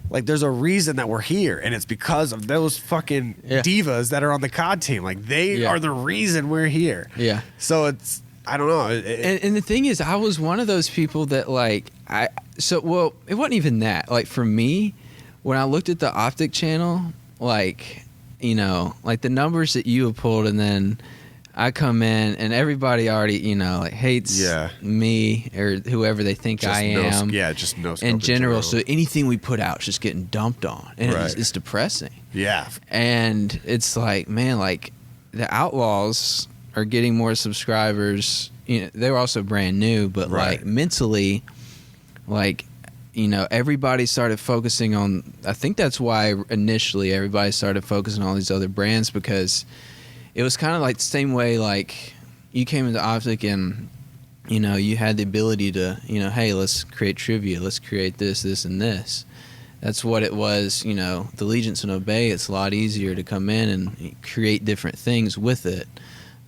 Speaker 1: like, there's a reason that we're here, and it's because of those fucking divas that are on the COD team. Like, they are the reason we're here.
Speaker 2: Yeah.
Speaker 1: So it's, I don't know.
Speaker 2: And the thing is, I was one of those people that, like, it wasn't even that. Like, for me, when I looked at the Optic channel, like, you know, like the numbers that you have pulled, and then I come in and everybody already, you know, like hates me or whoever they think I am.
Speaker 1: Just no scope
Speaker 2: in general. So anything we put out is just getting dumped on, and it's depressing.
Speaker 1: Yeah.
Speaker 2: And it's like, man, like the Outlaws are getting more subscribers. You know, they were also brand new, but like mentally, like, you know, everybody started focusing on. I think that's why initially everybody started focusing on all these other brands, because it was kind of like the same way, like, you came into Optic and, you know, you had the ability to, you know, hey, let's create trivia, let's create this, this, and this. That's what it was, you know, the Allegiance and Obey. It's a lot easier to come in and create different things with it.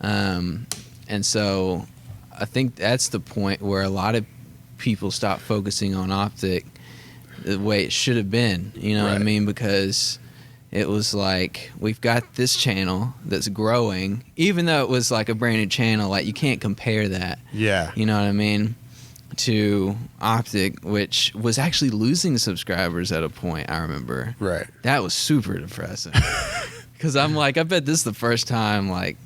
Speaker 2: And so I think that's the point where a lot of people stop focusing on Optic the way it should have been, you know what I mean? Because it was like, we've got this channel that's growing, even though it was like a brand new channel. Like, you can't compare that.
Speaker 1: Yeah.
Speaker 2: You know what I mean? To Optic, which was actually losing subscribers at a point, I remember.
Speaker 1: Right.
Speaker 2: That was super depressing. Because I'm like, I bet this is the first time, like,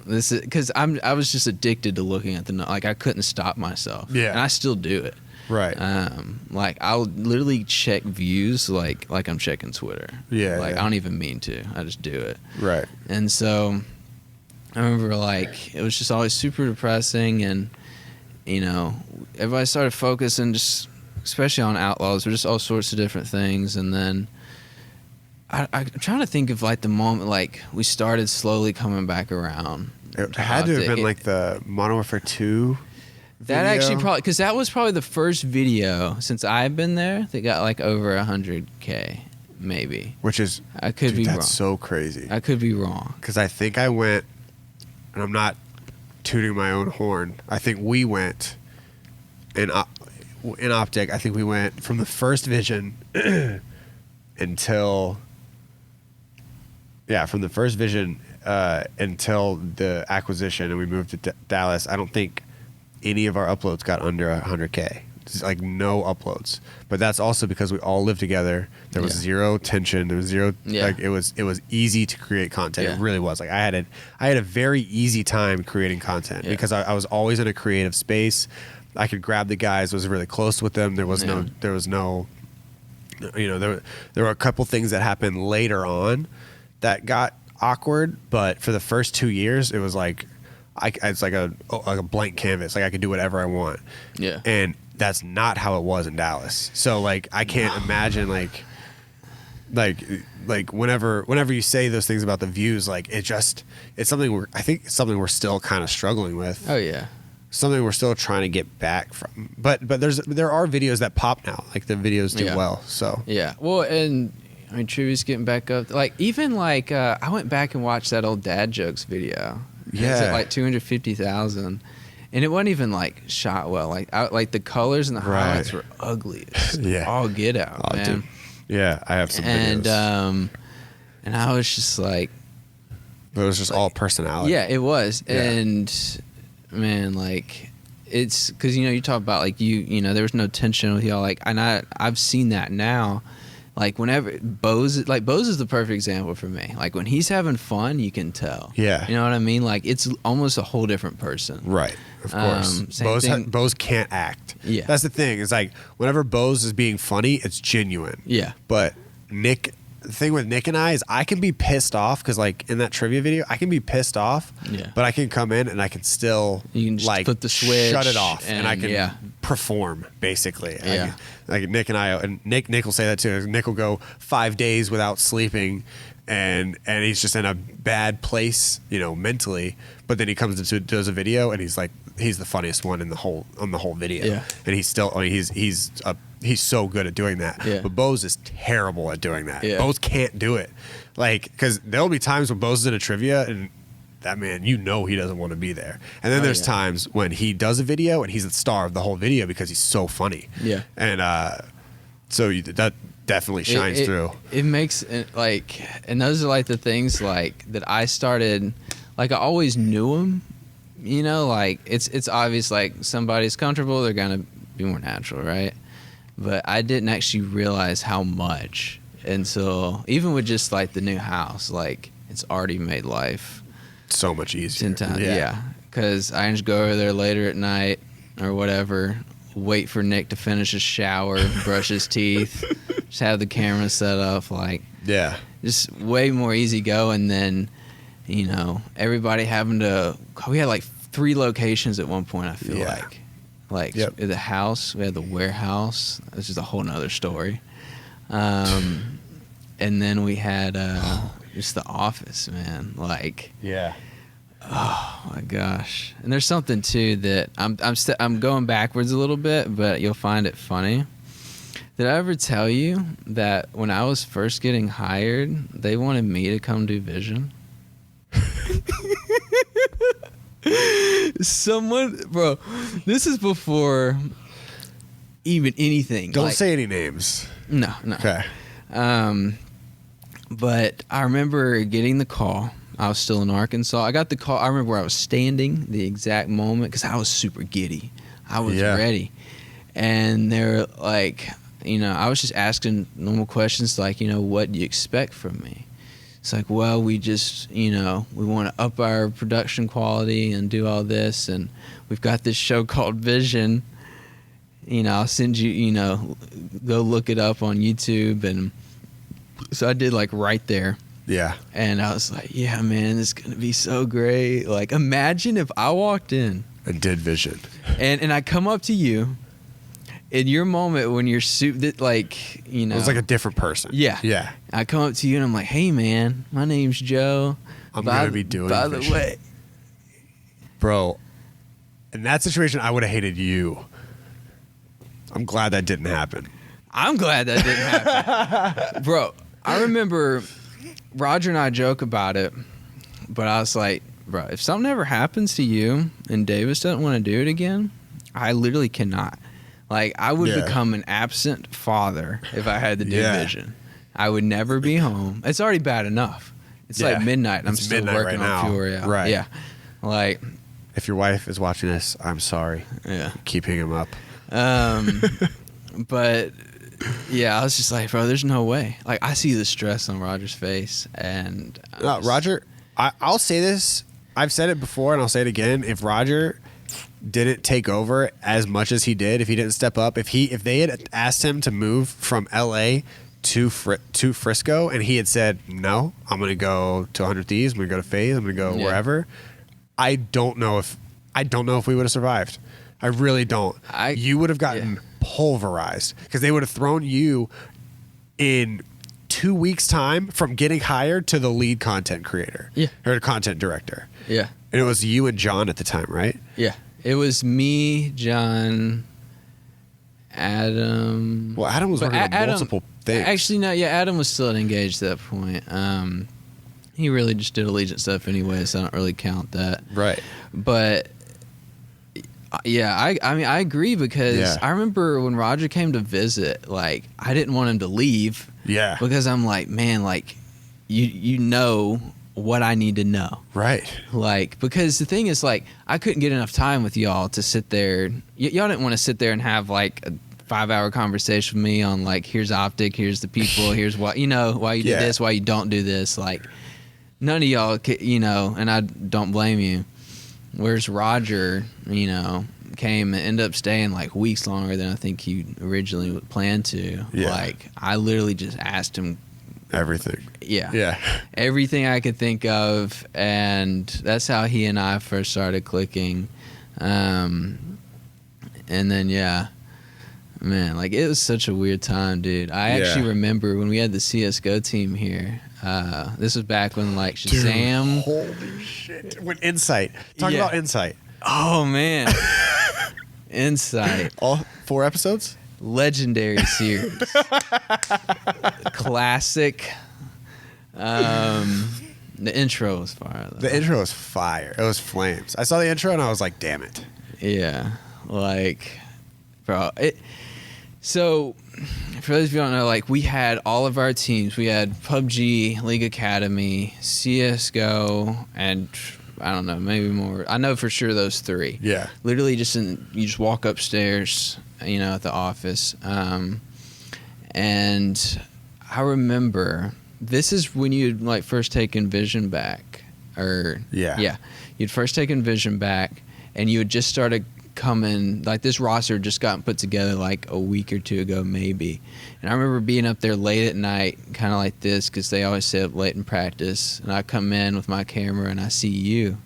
Speaker 2: this is, because I was just addicted to looking at like, I couldn't stop myself.
Speaker 1: Yeah.
Speaker 2: And I still do it.
Speaker 1: Right.
Speaker 2: Like, I'll literally check views like I'm checking Twitter.
Speaker 1: Yeah.
Speaker 2: Like,
Speaker 1: yeah.
Speaker 2: I don't even mean to. I just do it.
Speaker 1: Right.
Speaker 2: And so I remember, like, it was just always super depressing, and, you know, everybody started focusing just, especially on Outlaws, or just all sorts of different things. And then I'm trying to think of, like, the moment, like, we started slowly coming back around.
Speaker 1: It had to have been like the Modern Warfare 2
Speaker 2: That
Speaker 1: video.
Speaker 2: actually probably, because that was probably the first video since I've been there that got like over 100K, maybe.
Speaker 1: Which is,
Speaker 2: I could
Speaker 1: dude,
Speaker 2: be
Speaker 1: that's
Speaker 2: wrong.
Speaker 1: so crazy.
Speaker 2: I could be wrong.
Speaker 1: Because I think I went, and I'm not tooting my own horn, I think we went in Optic, I think we went from the first vision until, from the first vision until the acquisition, and we moved to Dallas. I don't think any of our uploads got under 100K. It's like no uploads. But that's also because we all lived together. There was zero tension. There was zero like it was easy to create content. It really was. Like I had a very easy time creating content because I was always in a creative space. I could grab the guys, was really close with them. There was no you know, there were a couple things that happened later on that got awkward, but for the first 2 years it was like it's like a blank canvas. Like I could do whatever I want. Yeah. And that's not how it was in Dallas. So like I can't imagine like whenever you say those things about the views, like it's something we're still kind of struggling with.
Speaker 2: Oh yeah.
Speaker 1: Something we're still trying to get back from. But there are videos that pop now. Like the videos do well. So
Speaker 2: yeah. Well, and I mean, Trivia's getting back up. Like even like I went back and watched that old dad jokes video. Yeah, it's at like 250,000, and it wasn't even like shot well. Like the colors and the highlights were ugly. All get out, man. Dude.
Speaker 1: Yeah, I have some videos.
Speaker 2: And I was just like,
Speaker 1: it was just all personality.
Speaker 2: Yeah, it was, and man, like it's because you talk about like you know there was no tension with y'all. Like, and I've seen that now. Like whenever Bose is the perfect example for me. Like when he's having fun, you can tell. Yeah. You know what I mean? Like it's almost a whole different person.
Speaker 1: Right. Of course. Bose can't act. Yeah. That's the thing. It's like whenever Bose is being funny, it's genuine. Yeah. But the thing with Nick and I is I can be pissed off because like in that trivia video, I can be pissed off. Yeah. But I can come in and I can still
Speaker 2: just
Speaker 1: like
Speaker 2: put the switch,
Speaker 1: shut it off, and I can perform basically.
Speaker 2: Yeah.
Speaker 1: Like Nick and I, and Nick will say that too. Nick will go 5 days without sleeping, and he's just in a bad place, mentally. But then he comes into does a video, and he's the funniest one on the whole video. Yeah. And he's still, he's so good at doing that. Yeah. But Bose is terrible at doing that. Yeah. Bose can't do it, because there'll be times when Bose is in a trivia and that man, he doesn't want to be there. And then there's times when he does a video and he's the star of the whole video because he's so funny. Yeah. And so that definitely shines through.
Speaker 2: It makes and those are like the things like that I started, like I always knew him, like it's obvious like somebody's comfortable, they're going to be more natural, right? But I didn't actually realize how much until even with just like the new house, like it's already made life
Speaker 1: so much easier.
Speaker 2: 10 times, yeah. Because I just go over there later at night or whatever, wait for Nick to finish his shower, brush his teeth, just have the camera set up, just way more easy go. And then, everybody having to. We had like 3 locations at one point. I feel like the house, we had the warehouse. This is a whole nother story. And then we had. Just the office, man. Oh my gosh! And there's something too that I'm going backwards a little bit, but you'll find it funny. Did I ever tell you that when I was first getting hired, they wanted me to come do vision? Bro, this is before even anything.
Speaker 1: Don't say any names.
Speaker 2: No.
Speaker 1: Okay.
Speaker 2: But I remember getting the call. I was still in Arkansas. I got the call. I remember where I was standing the exact moment because I was super giddy. I was ready. And they're like, I was just asking normal questions like, what do you expect from me? It's like, well, we just, we want to up our production quality and do all this. And we've got this show called Vision. I'll send you, go look it up on YouTube. And so I did like right there.
Speaker 1: Yeah.
Speaker 2: And I was like, yeah, man, this is going to be so great. Like, imagine if I walked in
Speaker 1: and did Vision.
Speaker 2: And I come up to you in your moment when you're like,
Speaker 1: It was like a different person.
Speaker 2: Yeah.
Speaker 1: Yeah.
Speaker 2: I come up to you and I'm like, hey, man, my name's Joe.
Speaker 1: I'm going to be doing
Speaker 2: By
Speaker 1: Vision.
Speaker 2: the way.
Speaker 1: Bro, in that situation, I would have hated you. I'm glad that didn't happen.
Speaker 2: I'm glad that didn't happen. Bro, I remember Roger and I joke about it, but I was like, bro, if something ever happens to you and Davis doesn't want to do it again, I literally cannot. Like, I would become an absent father if I had to do Vision. I would never be home. It's already bad enough. It's like midnight. And I'm still working on Peoria.
Speaker 1: Right.
Speaker 2: Yeah. Like,
Speaker 1: if your wife is watching this, I'm sorry.
Speaker 2: Yeah.
Speaker 1: Keeping him up.
Speaker 2: But yeah, I was just like, bro, there's no way. Like, I see the stress on Roger's face, and
Speaker 1: Roger, I'll say this. I've said it before, and I'll say it again. If Roger didn't take over as much as he did, if he didn't step up, if they had asked him to move from LA to Frisco, and he had said, no, I'm going to go to 100 Thieves, I'm going to go to FaZe, I'm going to go wherever, I don't know if we would have survived. I really don't. You would have gotten pulverized because they would have thrown you in 2 weeks' time from getting hired to the lead content creator or content director.
Speaker 2: Yeah.
Speaker 1: And it was you and John at the time, right?
Speaker 2: Yeah. It was me, John, Adam.
Speaker 1: Well, Adam was working on multiple things.
Speaker 2: Actually, no. Yeah, Adam was still engaged at that point. He really just did Allegiant stuff anyway, so I don't really count that.
Speaker 1: Right.
Speaker 2: But yeah, I mean, I agree because I remember when Roger came to visit, like, I didn't want him to leave.
Speaker 1: Yeah.
Speaker 2: Because I'm like, man, like, you know what I need to know.
Speaker 1: Right.
Speaker 2: Like, because the thing is, like, I couldn't get enough time with y'all to sit there. Y'all didn't want to sit there and have, like, a 5-hour conversation with me on, like, here's Optic, here's the people, here's why, why you do this, why you don't do this. Like, none of y'all, and I don't blame you. Whereas Roger, came and ended up staying like weeks longer than I think he originally planned to.
Speaker 1: Yeah.
Speaker 2: Like, I literally just asked him
Speaker 1: everything.
Speaker 2: Yeah.
Speaker 1: Yeah.
Speaker 2: Everything I could think of, and that's how he and I first started clicking. And then, man, like, it was such a weird time, dude. I actually remember when we had the CSGO team here. This was back when, like, Shazam.
Speaker 1: Dude, holy shit. When Insight. Talk about Insight.
Speaker 2: Oh, man. Insight.
Speaker 1: All 4 episodes?
Speaker 2: Legendary series. Classic. The intro was fire, though.
Speaker 1: The intro was fire. It was flames. I saw the intro and I was like, damn it.
Speaker 2: Yeah. Like, bro. So, for those of you who don't know, like, we had all of our teams. We had PUBG, League Academy, CSGO, and I don't know, maybe more. I know for sure those 3.
Speaker 1: Yeah.
Speaker 2: Literally you just walk upstairs, at the office. And I remember, this is when you'd, like, first taken Vision back. Yeah. You'd first taken Vision back, and you had just started coming, like, this roster had just gotten put together like a week or 2 ago maybe, and I remember being up there late at night, kind of like this, because they always stay up late in practice, and I come in with my camera and I see you.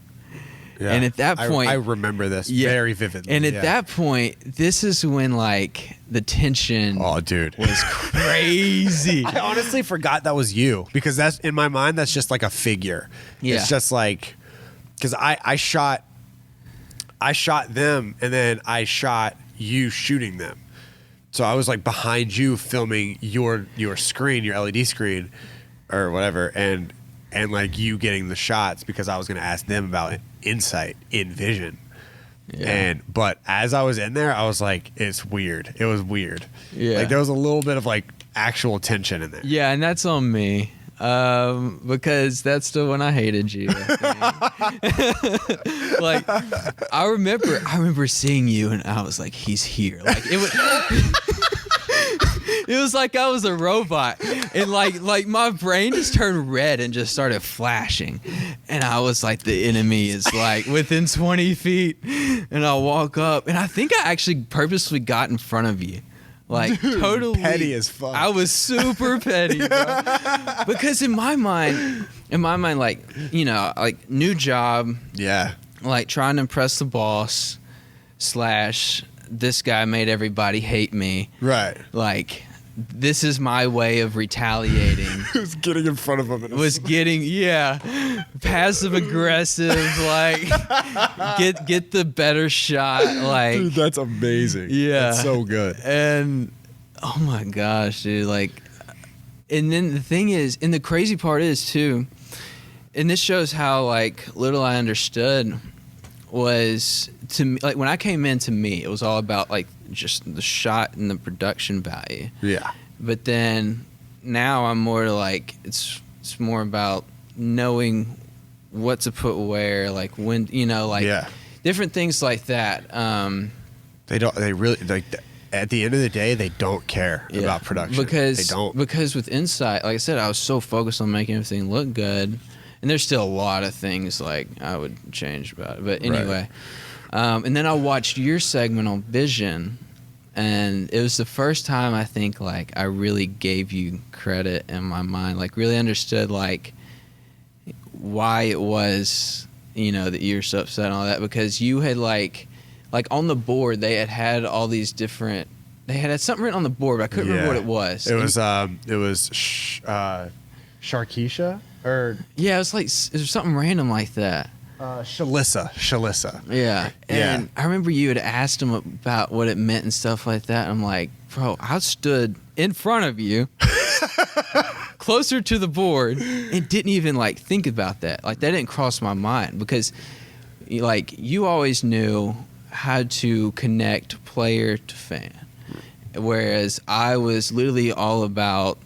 Speaker 2: Yeah. And at that point,
Speaker 1: I remember this very vividly.
Speaker 2: And at that point, this is when, like, the tension was crazy.
Speaker 1: I honestly forgot that was you, because that's, in my mind, that's just like a figure. It's just like, because I shot them, and then I shot you shooting them. So I was, like, behind you filming your screen, your LED screen or whatever, and like, you getting the shots, because I was going to ask them about Insight in Vision. Yeah. But as I was in there, I was like, it's weird. It was weird. Yeah. Like, there was a little bit of, like, actual tension in there.
Speaker 2: Yeah, and that's on me. Because that's the one I hated you. I like, I remember seeing you, and I was like, he's here. Like it was. It was like I was a robot, and like my brain just turned red and just started flashing, and I was like, the enemy is like within 20 feet, and I walk up, and I think I actually purposely got in front of you, like totally
Speaker 1: petty as fuck.
Speaker 2: I was super petty, bro, because in my mind, like, you know, like new job,
Speaker 1: yeah,
Speaker 2: like trying to impress the boss / this guy made everybody hate me,
Speaker 1: right,
Speaker 2: like. This is my way of retaliating.
Speaker 1: was getting in front of him.
Speaker 2: Passive aggressive, like get the better shot, like.
Speaker 1: Dude, that's amazing.
Speaker 2: Yeah,
Speaker 1: that's so good.
Speaker 2: And oh my gosh, dude, like, and then the thing is, and the crazy part is too, and this shows how like little I understood was to me, like when I came in, to me it was all about like just the shot and the production value.
Speaker 1: Yeah.
Speaker 2: But then now I'm more like it's more about knowing what to put where, like when, you know, like different things like that.
Speaker 1: They really like at the end of the day they don't care about production
Speaker 2: because
Speaker 1: they don't,
Speaker 2: because with Insight, like I said, I was so focused on making everything look good, and there's still a lot of things like I would change about it. But anyway. And then I watched your segment on Vision, and it was the first time I think like I really gave you credit in my mind, like really understood like why it was, you know, that you were so upset and all that, because you had like on the board they had all these different, they had something written on the board, but I couldn't remember what it was.
Speaker 1: It was Sharkeisha, or
Speaker 2: it was like it was something random like that.
Speaker 1: Shalissa.
Speaker 2: Yeah. And I remember you had asked him about what it meant and stuff like that. I'm like, bro, I stood in front of you, closer to the board, and didn't even like think about that. Like that didn't cross my mind, because like you always knew how to connect player to fan, whereas I was literally all about,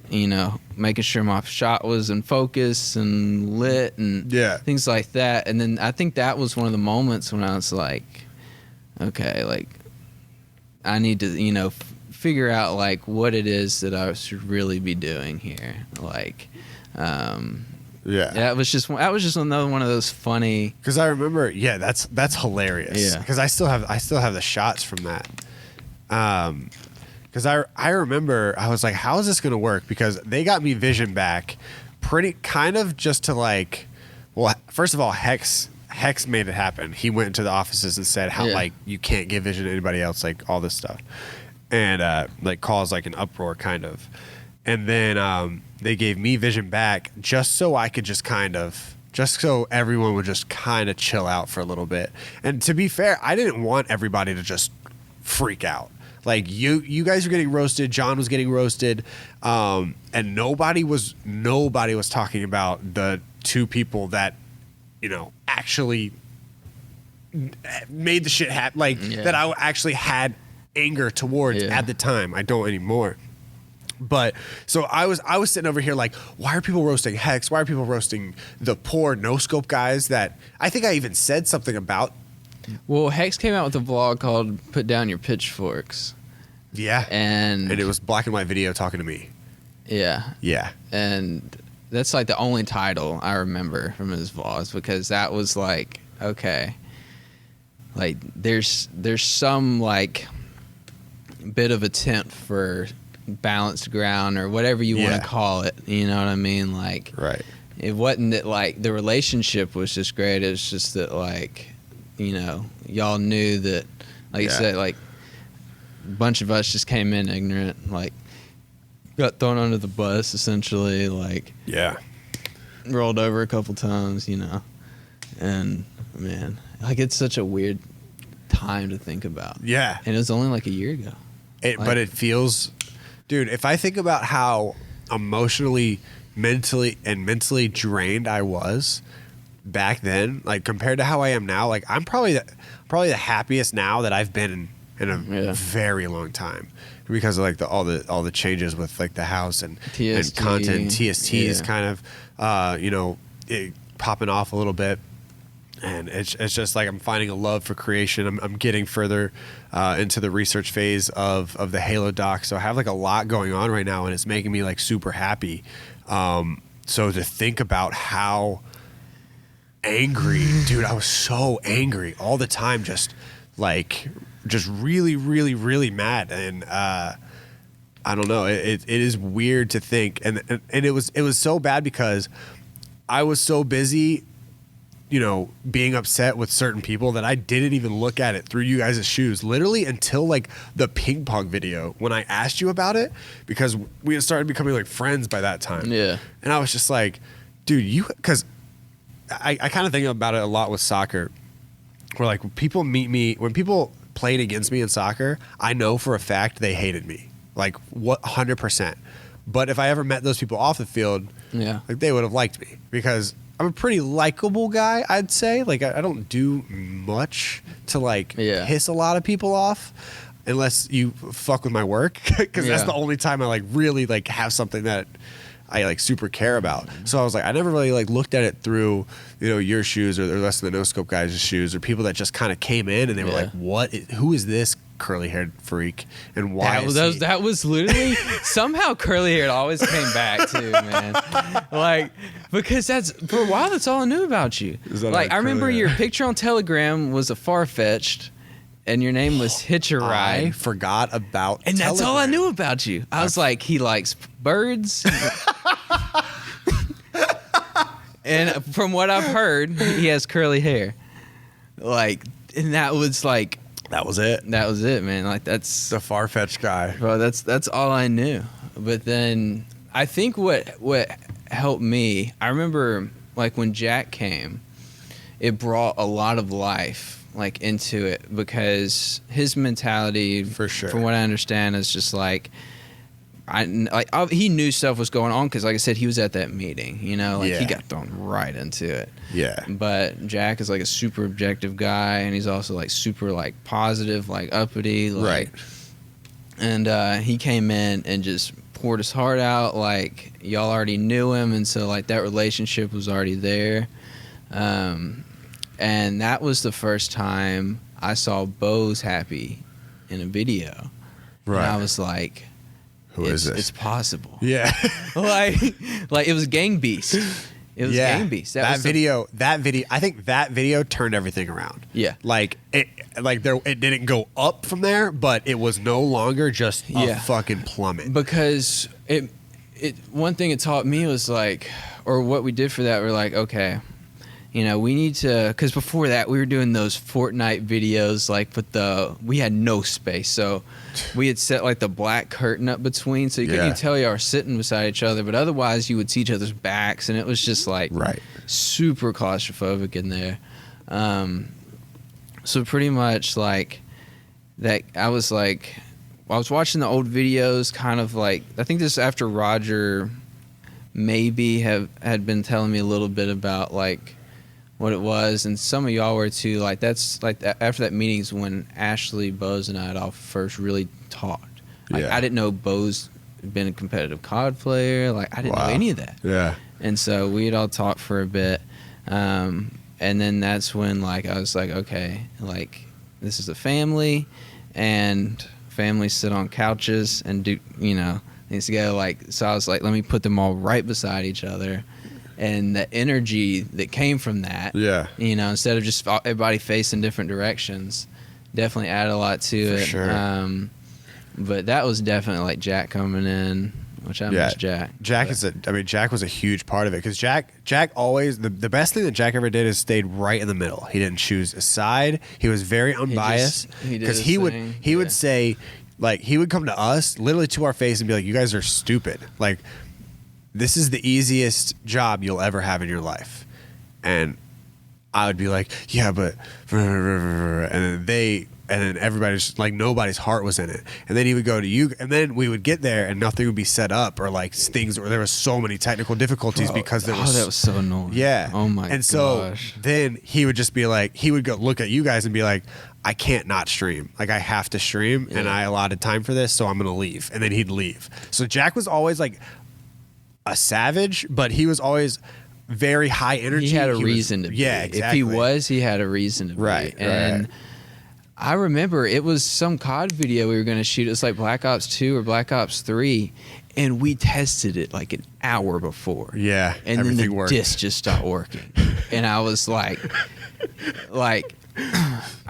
Speaker 2: you know, making sure my shot was in focus and lit and things like that. And then I think that was one of the moments when I was like, okay, like I need to, you know, figure out like what it is that I should really be doing here. Like, that was just another one of those funny.
Speaker 1: Because I remember, that's hilarious.
Speaker 2: Yeah.
Speaker 1: Because I still have the shots from that. Because I remember I was like, how is this going to work? Because they got me Vision back pretty kind of just to like, well, first of all, Hex made it happen. He went into the offices and said how like you can't give Vision to anybody else, like all this stuff. And like caused like an uproar kind of. And then they gave me Vision back just so I could just so everyone would just kind of chill out for a little bit. And to be fair, I didn't want everybody to just freak out. Like you guys were getting roasted. John was getting roasted, and nobody was talking about the two people that, you know, actually made the shit happen. Like that I actually had anger towards at the time. I don't anymore. But so I was sitting over here like, why are people roasting Hex? Why are people roasting the poor no scope guys that I think I even said something about?
Speaker 2: Well, Hex came out with a vlog called "Put Down Your Pitchforks."
Speaker 1: Yeah, and it was black and white video talking to me. Yeah,
Speaker 2: and that's like the only title I remember from his vlogs, because that was like, okay, like there's some like bit of attempt for balanced ground or whatever you want to call it. You know what I mean? Like,
Speaker 1: right.
Speaker 2: It wasn't that like the relationship was just great. It was just that like, you know, y'all knew that, like you said, like a bunch of us just came in ignorant, like got thrown under the bus essentially, like rolled over a couple times, you know. And man, like it's such a weird time to think about. Yeah. And it was only like a year ago.
Speaker 1: But it feels, dude, if I think about how emotionally, mentally drained I was back then, like compared to how I am now, like I'm probably the happiest now that I've been in a very long time because of like all the changes with like the house and content. TST is kind of popping off a little bit. And it's just like I'm finding a love for creation. I'm getting further into the research phase of the Halo doc. So I have like a lot going on right now, and it's making me like super happy. So to think about how angry, dude, I was so angry all the time, just really, really, really mad. And I don't know. It is weird to think, and it was so bad because I was so busy, being upset with certain people that I didn't even look at it through you guys' shoes, literally until like the ping pong video when I asked you about it, because we had started becoming like friends by that time.
Speaker 2: Yeah.
Speaker 1: And I was just like, dude, because I kind of think about it a lot with soccer, where like when people played against me in soccer, I know for a fact they hated me, like 100%. But if I ever met those people off the field, like they would have liked me because I'm a pretty likable guy, I'd say. Like I don't do much to like piss a lot of people off unless you fuck with my work, because that's the only time I like really like have something that I like super care about. So I was like, I never really like looked at it through, your shoes or the rest of the no scope guys' shoes, or people that just kind of came in and they were like, who is this curly haired freak and why
Speaker 2: that was literally somehow curly haired always came back too, man. Like, because for a while that's all I knew about you. Like I remember your picture on Telegram was a Farfetched and your name was Hitch a Ride.
Speaker 1: I forgot about
Speaker 2: and
Speaker 1: Telegram.
Speaker 2: That's all I knew about you. I was like, he likes birds. And from what I've heard, he has curly hair. Like, and that was like,
Speaker 1: that was it.
Speaker 2: That was it, man. Like that's
Speaker 1: the far-fetched guy.
Speaker 2: Bro, that's all I knew. But then I think what helped me, I remember like when Jack came, it brought a lot of life like into it, because his mentality,
Speaker 1: for sure,
Speaker 2: from what I understand, is just like he knew stuff was going on because, like I said, he was at that meeting. He got thrown right into it.
Speaker 1: Yeah.
Speaker 2: But Jack is like a super objective guy, and he's also like super like positive, like uppity, like, right. And he came in and just poured his heart out. Like y'all already knew him, and so like that relationship was already there. And that was the first time I saw Bose happy in a video. Right. And I was like,
Speaker 1: who is this?
Speaker 2: It's possible.
Speaker 1: Yeah.
Speaker 2: like it was Gang Beast. It was Gang Beast.
Speaker 1: That video, I think that video turned everything around.
Speaker 2: Yeah.
Speaker 1: Like it didn't go up from there, but it was no longer just a fucking plummet.
Speaker 2: Because one thing it taught me was like, or what we did for that, we're like, okay, we need to, because before that we were doing those Fortnite videos, like we had no space, so we had set like the black curtain up between, so you couldn't even tell y'all were sitting beside each other, but otherwise you would see each other's backs, and it was just like super claustrophobic in there. So pretty much like that, I was watching the old videos, kind of like, I think this is after Roger maybe had been telling me a little bit about like what it was, and some of y'all were too. Like that's like after that meeting's when Ashley, Bose, and I had all first really talked. Like I didn't know Bose had been a competitive COD player. Like I didn't know any of that.
Speaker 1: Yeah. And
Speaker 2: so we had all talked for a bit, and then that's when like I was like, okay, like this is a family, and families sit on couches and do things together. Like so, I was like, let me put them all right beside each other. And the energy that came from that, instead of just everybody facing different directions, definitely added a lot to it.
Speaker 1: Sure.
Speaker 2: But that was definitely like Jack coming in, which I miss Jack.
Speaker 1: Jack was a huge part of it, because Jack always, the best thing that Jack ever did is stayed right in the middle. He didn't choose a side. He was very unbiased, because he would say, like, he would come to us literally to our face and be like, you guys are stupid. Like, this is the easiest job you'll ever have in your life. And I would be like, yeah, but, and then and then everybody's just, like, nobody's heart was in it. And then he would go to you, and then we would get there and nothing would be set up, or like things, or there was so many technical difficulties because there was
Speaker 2: that was so annoying.
Speaker 1: Yeah.
Speaker 2: Oh my gosh.
Speaker 1: And so then he would just be like, he would go look at you guys and be like, I can't not stream. Like, I have to stream, and I allotted time for this, so I'm gonna leave. And then he'd leave. So Jack was always like a savage, but he was always very high energy.
Speaker 2: He had a reason to be.
Speaker 1: Yeah, exactly.
Speaker 2: If he had a reason to be.
Speaker 1: Right.
Speaker 2: And I remember it was some COD video we were going to shoot. It was like Black Ops 2 or Black Ops 3. And we tested it like an hour before.
Speaker 1: Yeah.
Speaker 2: And then the disc just stopped working. And I was like, I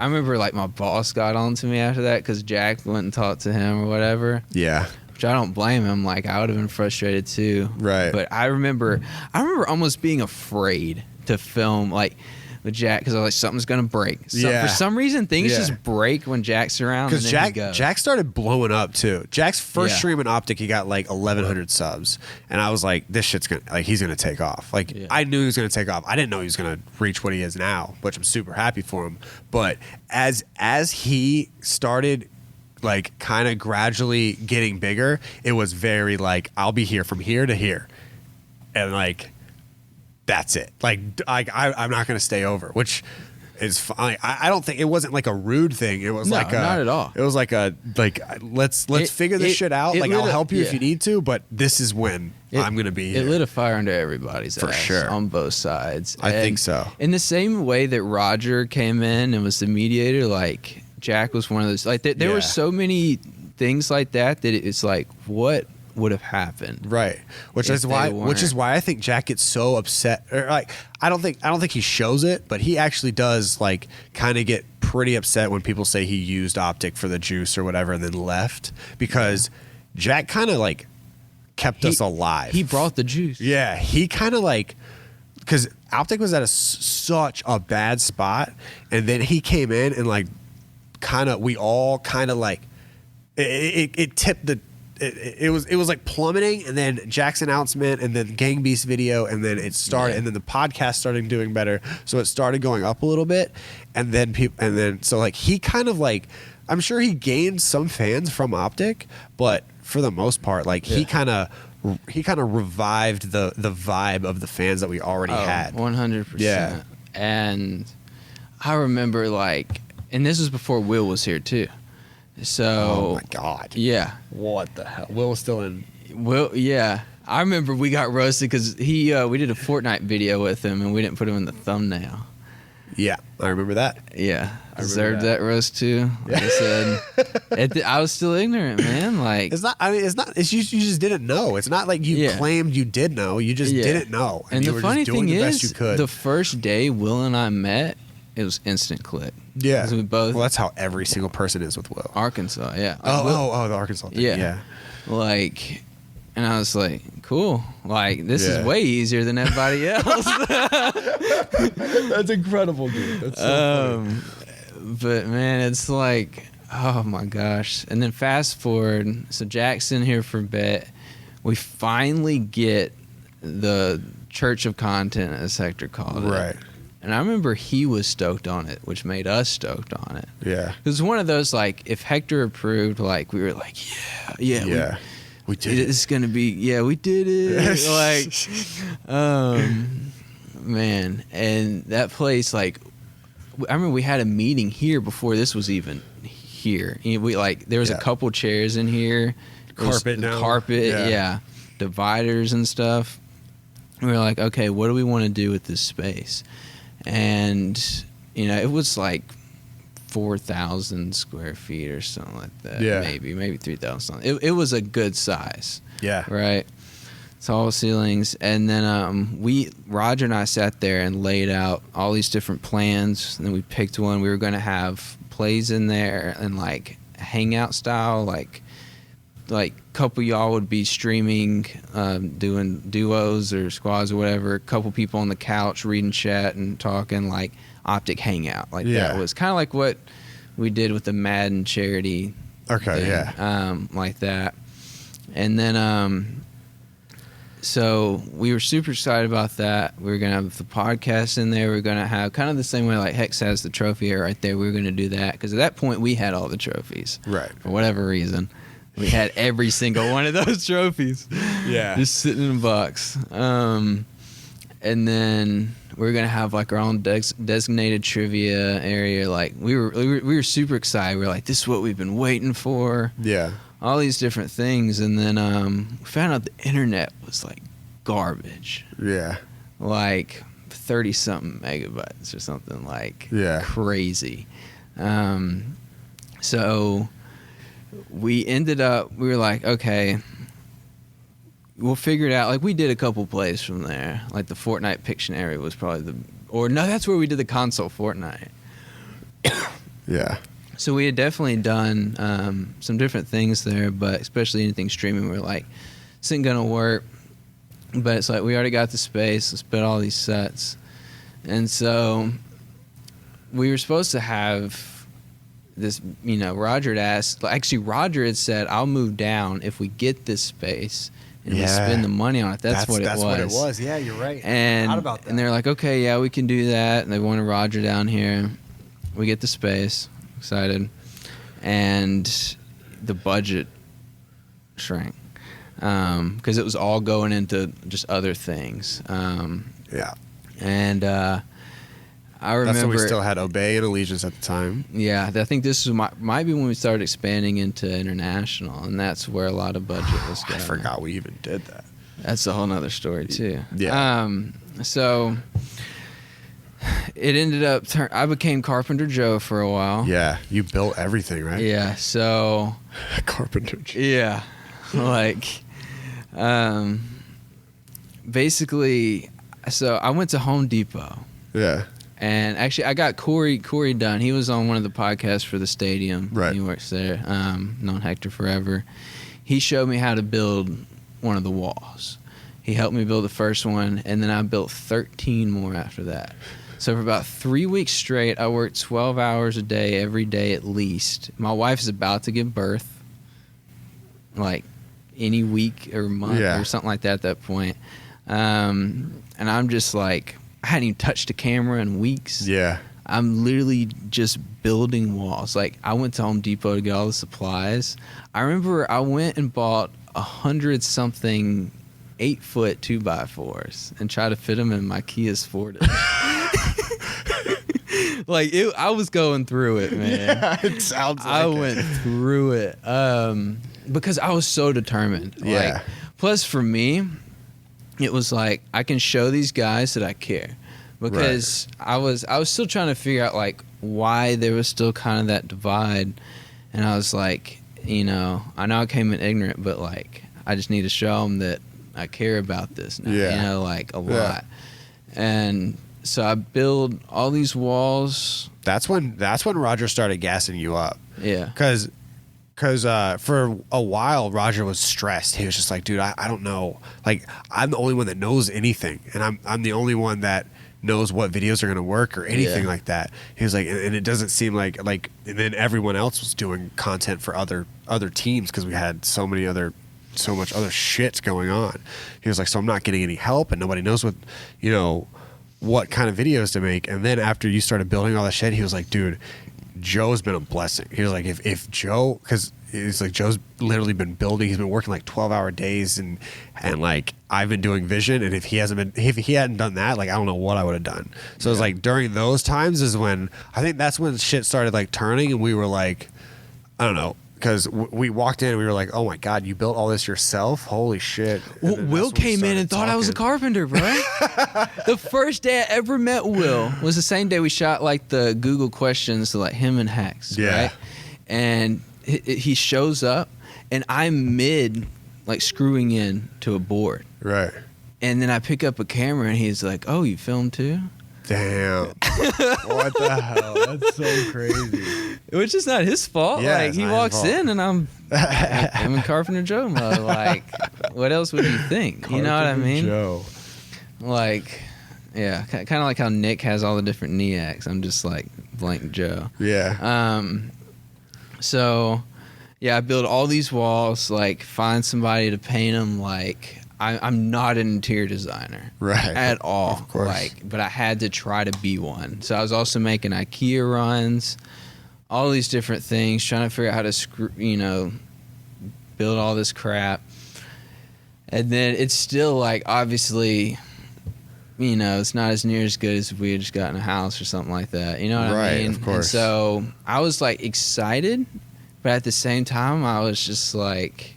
Speaker 2: remember like my boss got on to me after that because Jack went and talked to him or whatever.
Speaker 1: Yeah.
Speaker 2: Which I don't blame him. Like, I would have been frustrated too.
Speaker 1: Right.
Speaker 2: But I remember almost being afraid to film like with Jack because I was like, something's gonna break. For some reason, things just break when Jack's around.
Speaker 1: Because Jack started blowing up too. Jack's first stream in Optic, he got like 1,100 subs, and I was like, this shit's gonna, like, he's gonna take off. Like, I knew he was gonna take off. I didn't know he was gonna reach what he is now, which I'm super happy for him. But as he started, like, kind of gradually getting bigger, it was very like, I'll be here from here to here, and like, that's it. Like I'm not going to stay over, which is fine. I don't think it wasn't like a rude thing. It was not
Speaker 2: at all.
Speaker 1: It was like let's figure this shit out. Like, I'll help you if you need to, but this is when I'm going to be here.
Speaker 2: It lit a fire under everybody's
Speaker 1: for
Speaker 2: ass
Speaker 1: sure
Speaker 2: on both sides.
Speaker 1: I think so.
Speaker 2: In the same way that Roger came in and was the mediator, like Jack was one of those. Like there were so many things like that it's like, what would have happened,
Speaker 1: right? Which is why I think Jack gets so upset. Or like, I don't think he shows it, but he actually does, like, kind of get pretty upset when people say he used Optic for the juice or whatever and then left, because Jack kind of like kept us alive.
Speaker 2: He brought the juice.
Speaker 1: Yeah, he kind of like, because Optic was at such a bad spot, and then he came in and like we all kind of like it tipped the. It was like plummeting, and then Jack's announcement, and then Gang Beast video, and then it started, and then the podcast started doing better, so it started going up a little bit, and then so like he kind of like, I'm sure he gained some fans from Optic, but for the most part, like he kind of revived the vibe of the fans that we already had.
Speaker 2: 100%.
Speaker 1: Yeah,
Speaker 2: and I remember like, and this was before Will was here too. So,
Speaker 1: oh my God.
Speaker 2: Yeah.
Speaker 1: What the hell? Will was still in.
Speaker 2: Will, yeah. I remember we got roasted because we did a Fortnite video with him and we didn't put him in the thumbnail.
Speaker 1: Yeah, I remember that.
Speaker 2: Yeah. Deserved that roast too. Like I said, I was still ignorant, man. Like,
Speaker 1: it's not, I mean, it's not, it's you just didn't know. It's not like you claimed you did know. You just didn't know.
Speaker 2: And
Speaker 1: you
Speaker 2: the
Speaker 1: were
Speaker 2: funny
Speaker 1: just doing
Speaker 2: thing
Speaker 1: the best
Speaker 2: is,
Speaker 1: you could.
Speaker 2: the first day Will and I met, it was instant click.
Speaker 1: Yeah.
Speaker 2: We both.
Speaker 1: Well, that's how every single person is with Will.
Speaker 2: Arkansas, yeah.
Speaker 1: Like the Arkansas thing. Yeah.
Speaker 2: Like, and I was like, cool. Like, this is way easier than everybody else.
Speaker 1: That's incredible, dude. That's so funny.
Speaker 2: But man, it's like, oh my gosh. And then fast forward, so Jack's in here for a bit. We finally get the Church of Content, as Hector called it.
Speaker 1: Right.
Speaker 2: And I remember he was stoked on it, which made us stoked on it.
Speaker 1: Yeah.
Speaker 2: It was one of those, like, if Hector approved, like, we were like, yeah.
Speaker 1: We did it.
Speaker 2: It's going to be, we did it. Like, man. And that place, like, I remember we had a meeting here before this was even here. We, like, there was a couple chairs in here.
Speaker 1: Carpet now.
Speaker 2: Carpet, dividers and stuff. We were like, okay, what do we want to do with this space? And, it was like 4,000 square feet or something like that.
Speaker 1: Yeah.
Speaker 2: Maybe 3,000 something. It was a good size.
Speaker 1: Yeah.
Speaker 2: Right? Tall ceilings. And then Roger and I sat there and laid out all these different plans. And then we picked one. We were going to have plays in there and like hangout style, like couple y'all would be streaming, doing duos or squads or whatever. A couple people on the couch reading chat and talking, like Optic hangout. Like that was kind of like what we did with the Madden charity.
Speaker 1: Okay,
Speaker 2: thing, like that. And then So we were super excited about that. We were going to have the podcast in there. We were going to have kind of the same way like Hex has the trophy area right there. We were going to do that because at that point we had all the trophies.
Speaker 1: Right.
Speaker 2: For whatever reason. We had every single one of those trophies. Yeah. Just sitting in a box. And then we were going to have like our own designated trivia area. Like we were super excited. We were like, this is what we've been waiting for.
Speaker 1: Yeah.
Speaker 2: All these different things, and then we found out the internet was like garbage.
Speaker 1: Yeah.
Speaker 2: Like 30-something megabytes or something like crazy. So we were like, okay, we'll figure it out. Like we did a couple plays from there. Like the Fortnite Pictionary was probably that's where we did the console Fortnite.
Speaker 1: Yeah.
Speaker 2: So we had definitely done some different things there, but especially anything streaming, we were like, this isn't going to work. But it's like, we already got the space. Let's build all these sets. And so we were supposed to have this, Roger had asked, actually Roger had said, I'll move down if we get this space and we spend the money on it. That's what it was. That's what it was.
Speaker 1: Yeah, you're right.
Speaker 2: And,
Speaker 1: I forgot about that.
Speaker 2: And they're like, okay, yeah, we can do that. And they wanted Roger down here. We get the space. Excited, and the budget shrank because it was all going into just other things. And I remember
Speaker 1: that's when we still had Obey and Allegiance at the time.
Speaker 2: Yeah, I think this might be when we started expanding into international, and that's where a lot of budget was going.
Speaker 1: I forgot we even did that.
Speaker 2: That's a whole nother story too.
Speaker 1: Yeah.
Speaker 2: So it ended up I became Carpenter Joe for a while.
Speaker 1: Yeah, you built everything, right?
Speaker 2: Yeah, so
Speaker 1: Carpenter Joe.
Speaker 2: Yeah. Like basically, so I went to Home Depot.
Speaker 1: Yeah.
Speaker 2: And actually I got Corey Dunn. He was on one of the podcasts for the stadium.
Speaker 1: Right.
Speaker 2: He works there. Known Hector forever. He showed me how to build one of the walls. He helped me build the first one, and then I built 13 more after that. So for about 3 weeks straight, I worked 12 hours a day, every day at least. My wife is about to give birth, like any week or month or something like that at that point. And I'm just like, I hadn't even touched a camera in weeks.
Speaker 1: Yeah.
Speaker 2: I'm literally just building walls. Like I went to Home Depot to get all the supplies. I remember I went and bought 100-something 8-foot 2x4s and tried to fit them in my Kia Sportage. I was going through it, man.
Speaker 1: Yeah, it sounds like
Speaker 2: I went through it because I was so determined.
Speaker 1: Yeah.
Speaker 2: Plus, for me, it was like I can show these guys that I care because I was still trying to figure out like why there was still kind of that divide, and I was like, I know I came in ignorant, but like I just need to show them that I care about this now.
Speaker 1: Yeah.
Speaker 2: Like a lot, and. So I build all these walls.
Speaker 1: That's when Roger started gassing you up.
Speaker 2: Yeah.
Speaker 1: Because for a while, Roger was stressed. He was just like, dude, I don't know. Like, I'm the only one that knows anything. And I'm the only one that knows what videos are going to work or anything like that. He was like, and it doesn't seem like, and then everyone else was doing content for other teams because we had so much other shit going on. He was like, so I'm not getting any help and nobody knows what kind of videos to make. And then after you started building all that shit, he was like, dude, Joe's been a blessing. He was like, if Joe, because he's like, Joe's literally been building, he's been working like 12-hour days and like I've been doing vision, and if he hadn't done that, like I don't know what I would have done. So it's like during those times is when I think that's when shit started like turning, and we were like, I don't know, because we walked in and we were like, oh my God, you built all this yourself? Holy shit.
Speaker 2: Well, Will came in and thought I was a carpenter, bro. The first day I ever met Will was the same day we shot like the Google questions to like him and Hex, right? And he shows up and I'm mid like screwing in to a board.
Speaker 1: Right.
Speaker 2: And then I pick up a camera and he's like, oh, you film too?
Speaker 1: Damn. What the hell? That's so crazy.
Speaker 2: Which is not his fault.
Speaker 1: Yeah,
Speaker 2: like he walks in and I'm in Carpenter Joe mode. Like, what else would you think? You know what I mean?
Speaker 1: Joe.
Speaker 2: Like, yeah, kind of like how Nick has all the different NEACs. I'm just like blank Joe.
Speaker 1: Yeah.
Speaker 2: So, yeah, I build all these walls. Like, find somebody to paint them. Like, I'm not an interior designer,
Speaker 1: right,
Speaker 2: at all.
Speaker 1: Of course.
Speaker 2: Like, but I had to try to be one. So I was also making IKEA runs, all these different things, trying to figure out how to build all this crap. And then it's still like, obviously, it's not as near as good as if we had just gotten a house or something like that. You know what I mean?
Speaker 1: Right, of course.
Speaker 2: And so I was like excited, but at the same time, I was just like,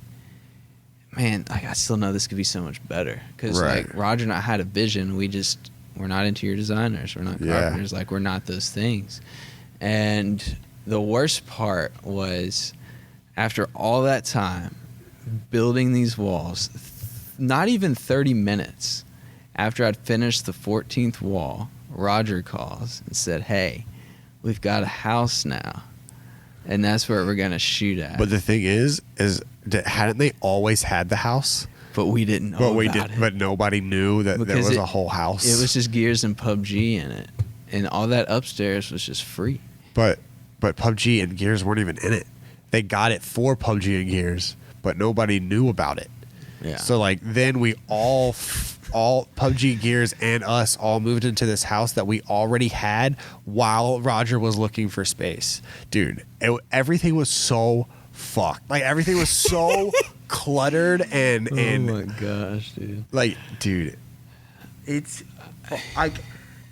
Speaker 2: man, like I still know this could be so much better. Because like Roger and I had a vision. We're not interior designers. We're not carpenters. Like, we're not those things. And the worst part was, after all that time building these walls, not even 30 minutes after I'd finished the 14th wall, Roger calls and said, "Hey, we've got a house now, and that's where we're going to shoot at."
Speaker 1: But the thing is hadn't they always had the house?
Speaker 2: But we didn't know about it.
Speaker 1: But nobody knew that
Speaker 2: Because
Speaker 1: there was a whole house.
Speaker 2: It was just Gears and PUBG in it, and all that upstairs was just free.
Speaker 1: But PUBG and Gears weren't even in it. They got it for PUBG and Gears, but nobody knew about it.
Speaker 2: Yeah.
Speaker 1: So like then we all PUBG, Gears, and us all moved into this house that we already had while Roger was looking for space. Dude, everything was so fucked. Like, everything was so cluttered and
Speaker 2: oh my gosh, dude.
Speaker 1: Like, dude, it's like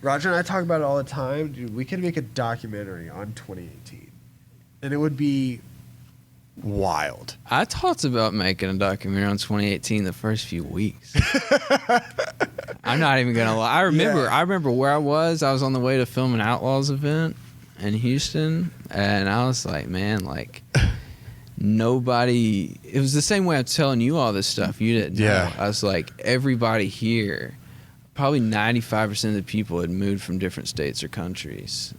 Speaker 1: Roger and I talk about it all the time. Dude, we could make a documentary on 2018, and it would be wild.
Speaker 2: I talked about making a documentary on 2018 the first few weeks. I'm not even gonna lie. I remember where I was. I was on the way to film an Outlaws event in Houston, and I was like, man, like nobody. It was the same way I'm telling you all this stuff. You didn't know.
Speaker 1: Yeah.
Speaker 2: I was like, everybody here, probably 95% of the people had moved from different states or countries.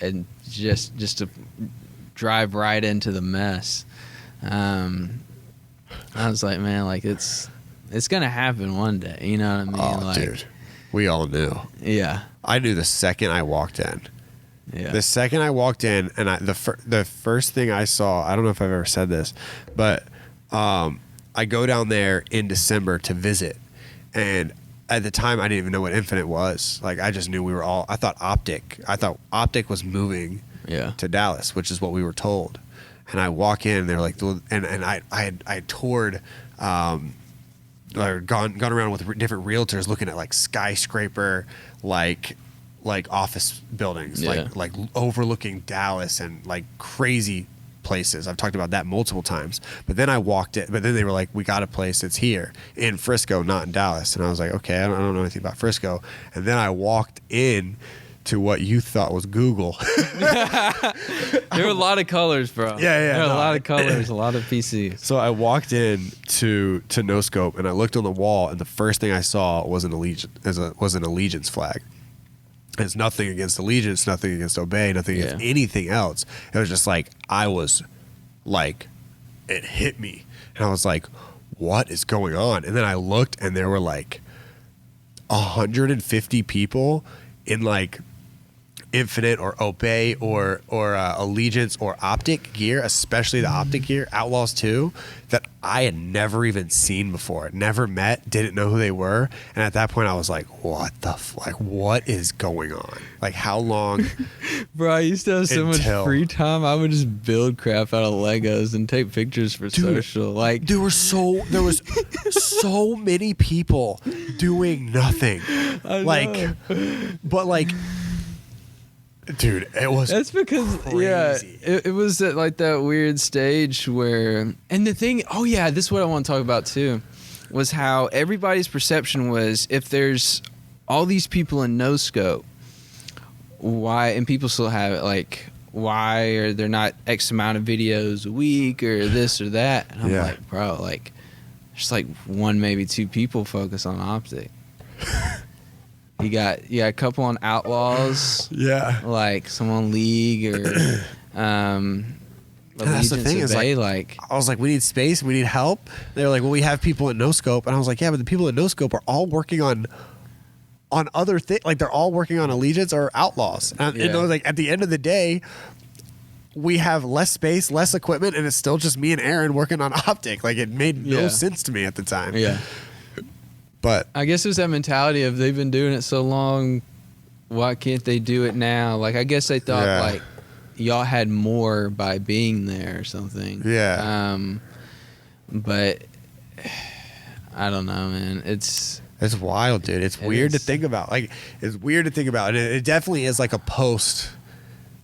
Speaker 2: And just to drive right into the mess. I was like, man, like it's gonna happen one day. You know what I mean?
Speaker 1: Oh,
Speaker 2: like,
Speaker 1: dude, we all knew.
Speaker 2: Yeah,
Speaker 1: I knew the second I walked in.
Speaker 2: Yeah.
Speaker 1: The second I walked in, and the first thing I saw, I don't know if I've ever said this, but I go down there in December to visit, and at the time I didn't even know what Infinite was. Like, I just knew we were all. I thought Optic was moving.
Speaker 2: Yeah.
Speaker 1: To Dallas, which is what we were told. And I walk in, and they're like, and I toured, or gone around with different realtors looking at like skyscraper, like office buildings,
Speaker 2: Yeah.
Speaker 1: like overlooking Dallas and like crazy places. I've talked about that multiple times. But then I walked in, but then they were like, we got a place that's here in Frisco, not in Dallas. And I was like, okay, I don't know anything about Frisco. And then I walked in to what you thought was Google.
Speaker 2: There were a lot of colors, bro.
Speaker 1: Yeah.
Speaker 2: There were a lot of colors, a lot of PCs.
Speaker 1: So I walked in to No Scope, and I looked on the wall, and the first thing I saw was an Allegiance flag. It's nothing against Allegiance, nothing against Obey, nothing against anything else. It was just like, I was like, it hit me, and I was like, what is going on? And then I looked, and there were like 150 people in like Infinite or Obey or Allegiance or Optic gear, especially the Optic gear, Outlaws 2, that I had never even seen before, never met, didn't know who they were. And at that point I was like, what the what is going on? Like, how long?
Speaker 2: Bro, I used to have so much free time. I would just build crap out of Legos and take pictures for social. Like,
Speaker 1: there was so many people doing nothing. But like, dude, it was.
Speaker 2: That's because
Speaker 1: crazy.
Speaker 2: It was at like that weird stage where, and the thing, this is what I want to talk about too, was how everybody's perception was, if there's all these people in No Scope, why, and people still have it, like, why are there not X amount of videos a week or this or that? And I'm like, bro, like, there's like one, maybe two people focus on Optic. You got a couple on Outlaws.
Speaker 1: Yeah.
Speaker 2: Like some on League or
Speaker 1: that's the thing is, like, I was like, we need space, we need help. They were like, well, we have people at No Scope, and I was like, yeah, but the people at No Scope are all working on other things. Like, they're all working on Allegiance or Outlaws. And I was like, at the end of the day, we have less space, less equipment, and it's still just me and Aaron working on optic. Like, it made no sense to me at the time.
Speaker 2: Yeah.
Speaker 1: But
Speaker 2: I guess it was that mentality of they've been doing it so long, why can't they do it now? Like, I guess they thought like y'all had more by being there or something.
Speaker 1: Yeah.
Speaker 2: But I don't know, man. It's
Speaker 1: wild, dude. It's weird to think about. Like, it's weird to think about. And it definitely is like a post.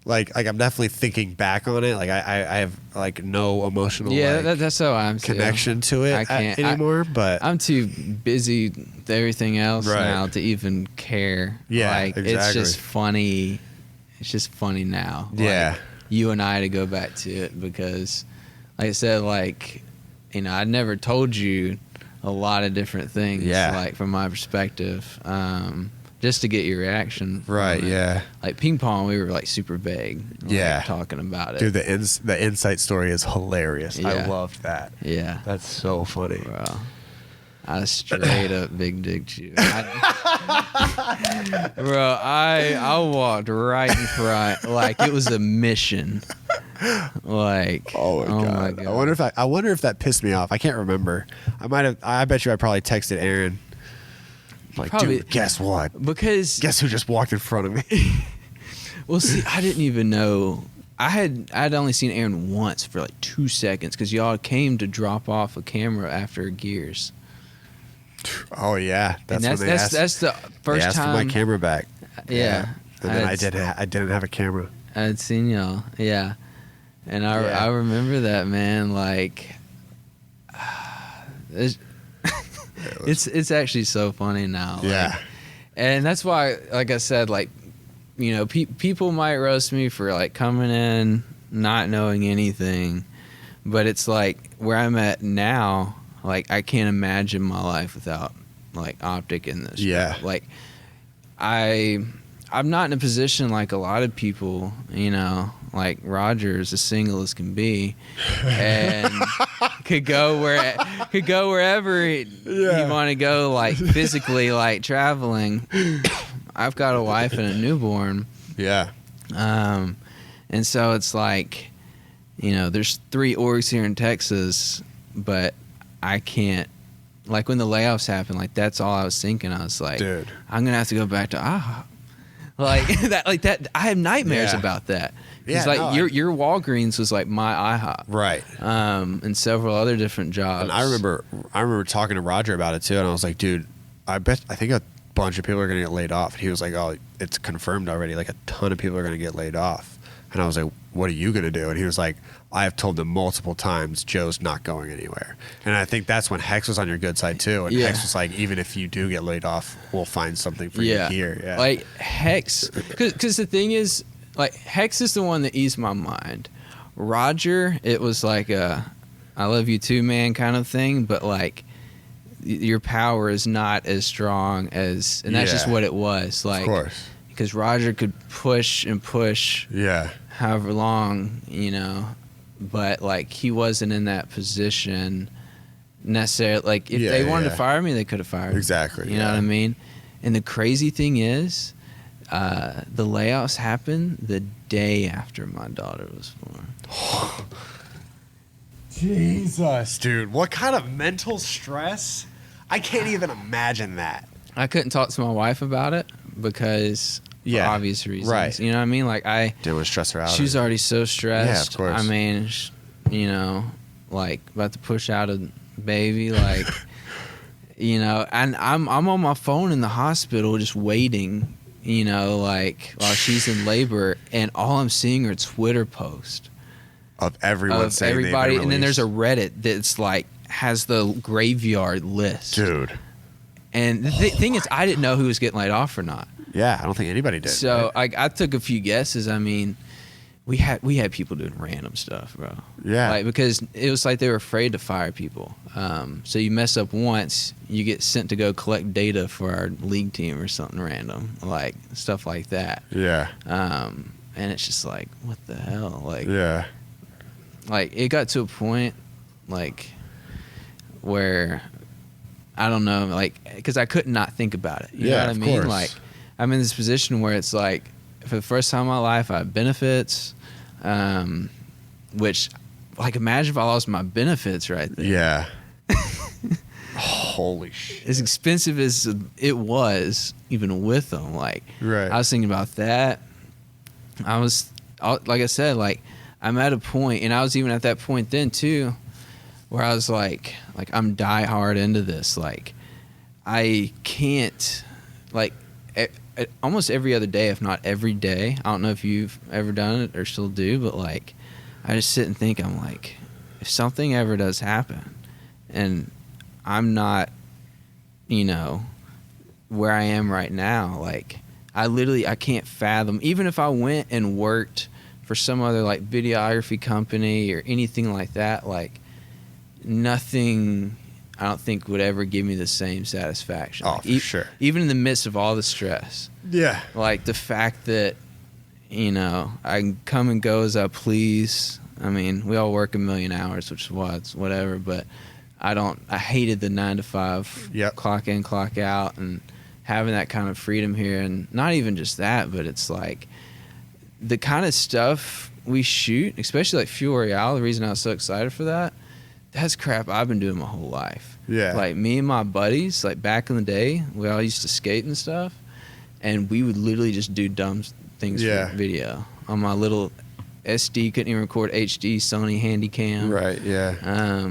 Speaker 1: Like I'm definitely thinking back on it. Like I have like no emotional
Speaker 2: that's how I'm
Speaker 1: connection to it
Speaker 2: I can't
Speaker 1: anymore. But
Speaker 2: I'm too busy with everything else now to even care.
Speaker 1: Yeah,
Speaker 2: like
Speaker 1: exactly.
Speaker 2: it's just funny. It's just funny now.
Speaker 1: Yeah,
Speaker 2: like, you and I to go back to it because, like I said, like I never told you a lot of different things.
Speaker 1: Yeah,
Speaker 2: like from my perspective. Just to get your reaction.
Speaker 1: Right, yeah.
Speaker 2: Like ping pong, we were like super vague. Like, talking about it.
Speaker 1: Dude, the insight story is hilarious.
Speaker 2: Yeah.
Speaker 1: I loved that.
Speaker 2: Yeah.
Speaker 1: That's so funny.
Speaker 2: Bro, I straight up big dicked you. I walked right in front like it was a mission. Like,
Speaker 1: oh my god. I wonder if that pissed me off. I can't remember. I bet you I probably texted Aaron. Like, probably, dude, guess what?
Speaker 2: Because
Speaker 1: guess who just walked in front of me?
Speaker 2: Well, see, I didn't even know. I'd only seen Aaron once for like 2 seconds because y'all came to drop off a camera after Gears.
Speaker 1: Oh yeah,
Speaker 2: that's the first
Speaker 1: they asked
Speaker 2: time
Speaker 1: for my camera back.
Speaker 2: Yeah,
Speaker 1: and then I didn't have a camera.
Speaker 2: I'd seen y'all, and I remember that, man. Like, it's actually so funny now. Like, and that's why, like I said, like, people might roast me for like coming in not knowing anything, but it's like where I'm at now. Like, I can't imagine my life without like optic in this.
Speaker 1: Yeah.
Speaker 2: Like, I'm not in a position like a lot of people, like Roger is as single as can be, and could go wherever he want to go, like physically, like traveling. I've got a wife and a newborn.
Speaker 1: Yeah.
Speaker 2: And so it's like, there's 3 orgs here in Texas, but I can't. Like when the layoffs happened, like that's all I was thinking. I was like, dude, I'm gonna have to go back to IHOP. Like that. I have nightmares about that. It's your Walgreens was like my IHOP,
Speaker 1: right?
Speaker 2: And several other different jobs.
Speaker 1: And I remember talking to Roger about it too, and I was like, dude, I think a bunch of people are gonna get laid off. And he was like, oh, it's confirmed already. Like a ton of people are gonna get laid off. And I was like, what are you gonna do? And he was like, I have told them multiple times Joe's not going anywhere. And I think that's when Hex was on your good side too. And Hex was like, even if you do get laid off, we'll find something for you here. Yeah.
Speaker 2: Like Hex, because the thing is, like Hex is the one that eased my mind. Roger, it was like a I love you too, man kind of thing. But like your power is not as strong as, and that's just what it was. Like, of course. Because Roger could push and push. Yeah. However long, but like he wasn't in that position necessarily. Like if they wanted to fire me, they could have fired me.
Speaker 1: Exactly.
Speaker 2: You know what I mean? And the crazy thing is, the layoffs happened the day after my daughter was born.
Speaker 1: Jesus, dude. What kind of mental stress? I can't even imagine that.
Speaker 2: I couldn't talk to my wife about it because for obvious reasons. Right. You know what I mean? Like didn't want to stress her out. She's already so stressed. Yeah, of course. I mean, like about to push out a baby, like, and I'm on my phone in the hospital just waiting, like while she's in labor, and all I'm seeing are Twitter posts
Speaker 1: of everyone saying
Speaker 2: everybody, and then there's a Reddit that's like has the graveyard list, dude. And the thing is, I didn't know who was getting laid off or not.
Speaker 1: Yeah, I don't think anybody did.
Speaker 2: So I took a few guesses. I mean, we had people doing random stuff, bro. Yeah, like because it was like they were afraid to fire people. So you mess up once, you get sent to go collect data for our league team or something random, like stuff like that. Yeah. And it's just like, what the hell? Like, yeah. Like it got to a point, like where I don't know, like because I could not think about it. You know what I mean? Course. Like I'm in this position where it's like for the first time in my life, I have benefits. which, like, imagine if I lost my benefits right there.
Speaker 1: Yeah. Holy shit.
Speaker 2: As expensive as it was, even with them, like,
Speaker 1: Right.
Speaker 2: I was thinking about that. Like I said, like, I'm at a point, and I was even at that point then too, where I was like I'm die hard into this. Like, I can't, like, almost every other day, if not every day. I don't know if you've ever done it or still do, but like, I just sit and think, I'm like, if something ever does happen, and I'm not, where I am right now, like, I can't fathom, even if I went and worked for some other, like, videography company or anything like that, like, nothing, I don't think, would ever give me the same satisfaction.
Speaker 1: Oh,
Speaker 2: Like,
Speaker 1: for sure.
Speaker 2: Even in the midst of all the stress.
Speaker 1: Yeah.
Speaker 2: Like, the fact that, I can come and go as I please. I mean, we all work 1 million hours, which is whatever, but I hated the 9 to 5
Speaker 1: Yep.
Speaker 2: clock in, clock out, and having that kind of freedom here. And not even just that, but it's like the kind of stuff we shoot, especially like Fuel Royale, the reason I was so excited for that's crap I've been doing my whole life.
Speaker 1: Yeah.
Speaker 2: Like, me and my buddies, like, back in the day, we all used to skate and stuff, and we would literally just do dumb things
Speaker 1: Yeah.
Speaker 2: for video. On my little SD, couldn't even record HD, Sony Handycam.
Speaker 1: Right. Yeah.